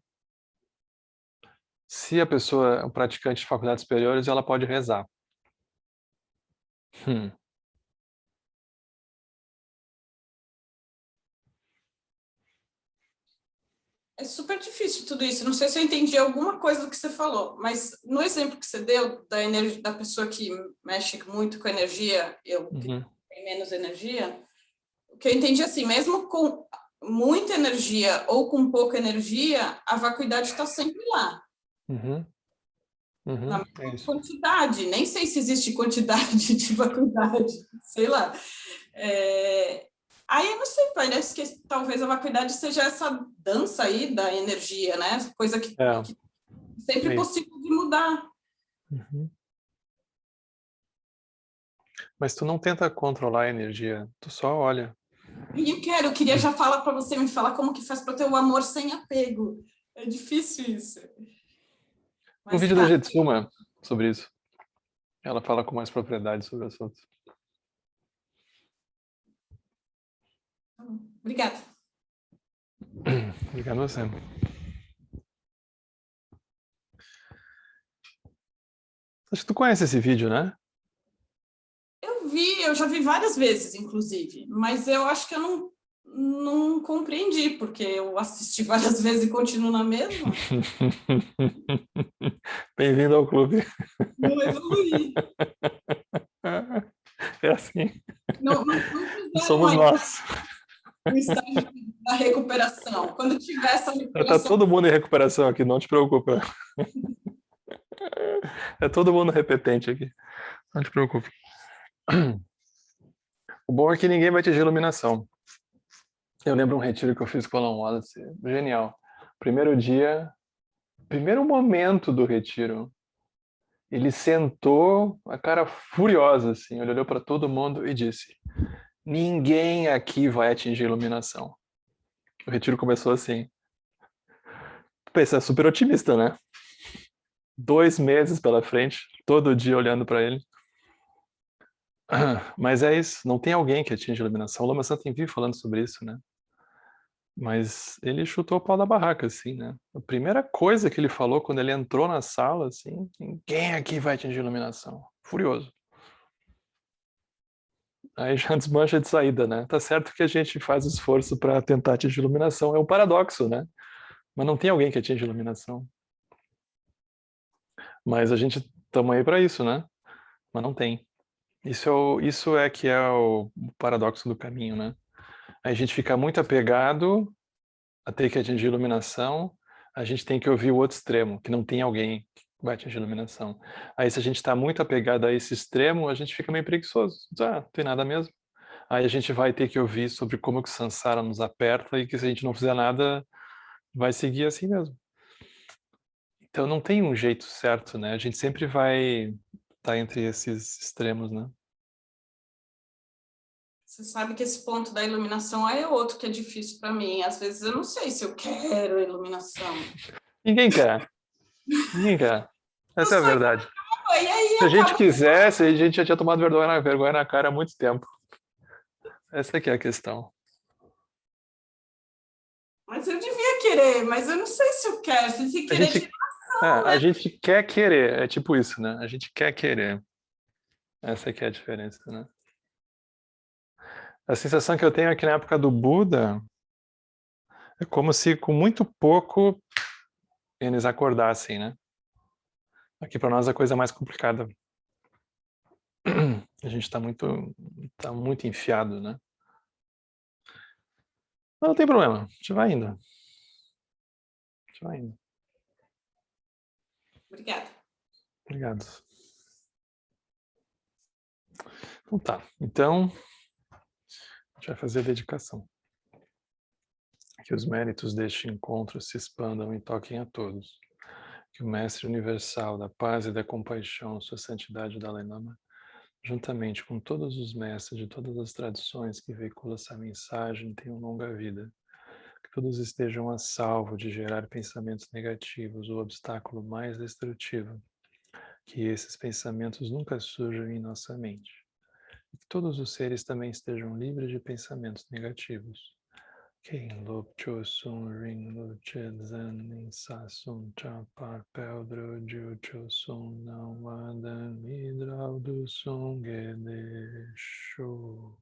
se a pessoa é um praticante de faculdades superiores, ela pode rezar. É super difícil tudo isso. Não sei se eu entendi alguma coisa do que você falou, mas no exemplo que você deu da energia, da pessoa que mexe muito com energia, eu que tenho menos energia, o que eu entendi assim, mesmo com muita energia ou com pouca energia, a vacuidade está sempre lá. Na mesma quantidade. Nem sei se existe quantidade de vacuidade, sei lá. Aí eu não sei, parece que talvez a vacuidade seja essa dança aí da energia, né? Coisa que sempre é possível de mudar. Mas tu não tenta controlar a energia, tu só olha. E eu queria já falar para você, me falar como que faz para ter o amor sem apego. É difícil isso. Um vídeo da Jetsuma sobre isso. Ela fala com mais propriedade sobre o assunto. Obrigada. Obrigado a você. Acho que tu conhece esse vídeo, né? Eu já vi várias vezes, inclusive, mas eu acho que eu não compreendi, porque eu assisti várias vezes e continuo na mesma. Bem-vindo ao clube. Não evoluí. É assim. Não somos nós. O estágio da recuperação. Quando tiver essa recuperação... Está todo mundo em recuperação aqui, não te preocupa. É todo mundo repetente aqui. Não te preocupe. O bom é que ninguém vai atingir iluminação. Eu lembro um retiro que eu fiz com o Alan Wallace. Genial. Primeiro dia, primeiro momento do retiro, ele sentou, a cara furiosa, assim, ele olhou para todo mundo e disse: ninguém aqui vai atingir iluminação. O retiro começou assim. Pensa, super otimista, né? 2 meses pela frente, todo dia olhando para ele. Mas é isso, não tem alguém que atinge a iluminação. O Lama Santen vive falando sobre isso, né? Mas ele chutou o pau da barraca, assim, né? A primeira coisa que ele falou quando ele entrou na sala, assim, ninguém aqui vai atingir a iluminação. Furioso. Aí já desmancha de saída, né? Tá certo que a gente faz esforço para tentar atingir a iluminação, é um paradoxo, né? Mas não tem alguém que atinge a iluminação. Mas a gente estamos aí para isso, né? Mas não tem. Isso é que é o paradoxo do caminho, né? A gente fica muito apegado a ter que atingir a iluminação, a gente tem que ouvir o outro extremo, que não tem alguém que vai atingir a iluminação. Aí se a gente está muito apegado a esse extremo, a gente fica meio preguiçoso. Não tem nada mesmo. Aí a gente vai ter que ouvir sobre como que o Sansara nos aperta e que se a gente não fizer nada, vai seguir assim mesmo. Então não tem um jeito certo, né? A gente sempre vai estar entre esses extremos, né? Você sabe que esse ponto da iluminação é outro que é difícil para mim. Às vezes eu não sei se eu quero iluminação. Ninguém quer. Ninguém quer. Essa é a verdade. E aí Se a gente acaba... quisesse, a gente já tinha tomado vergonha na cara há muito tempo. Essa aqui é a questão. Mas eu devia querer, mas eu não sei se eu quero. Se você querer A gente quer querer, é tipo isso, né? A gente quer querer. Essa aqui é a diferença, né? A sensação que eu tenho é que na época do Buda, é como se com muito pouco eles acordassem, né? Aqui para nós a coisa é mais complicada. A gente está muito enfiado, né? Mas não tem problema, a gente vai indo. A gente vai indo. Obrigada. Obrigado. Então tá. Então, a gente vai fazer a dedicação. Que os méritos deste encontro se expandam e toquem a todos. Que o Mestre Universal da Paz e da Compaixão, Sua Santidade Dalai Lama, juntamente com todos os mestres de todas as tradições que veiculam essa mensagem, tenham longa vida. Que todos estejam a salvo de gerar pensamentos negativos, o obstáculo mais destrutivo. Que esses pensamentos nunca surjam em nossa mente. E que todos os seres também estejam livres de pensamentos negativos. Quem Lop Cho Sun Ring Lo Che Zan Ning Sa Sun Cha Par Pel Dro Ju Cho Sun Não Wadan Midrau Do Sun Ge De Shu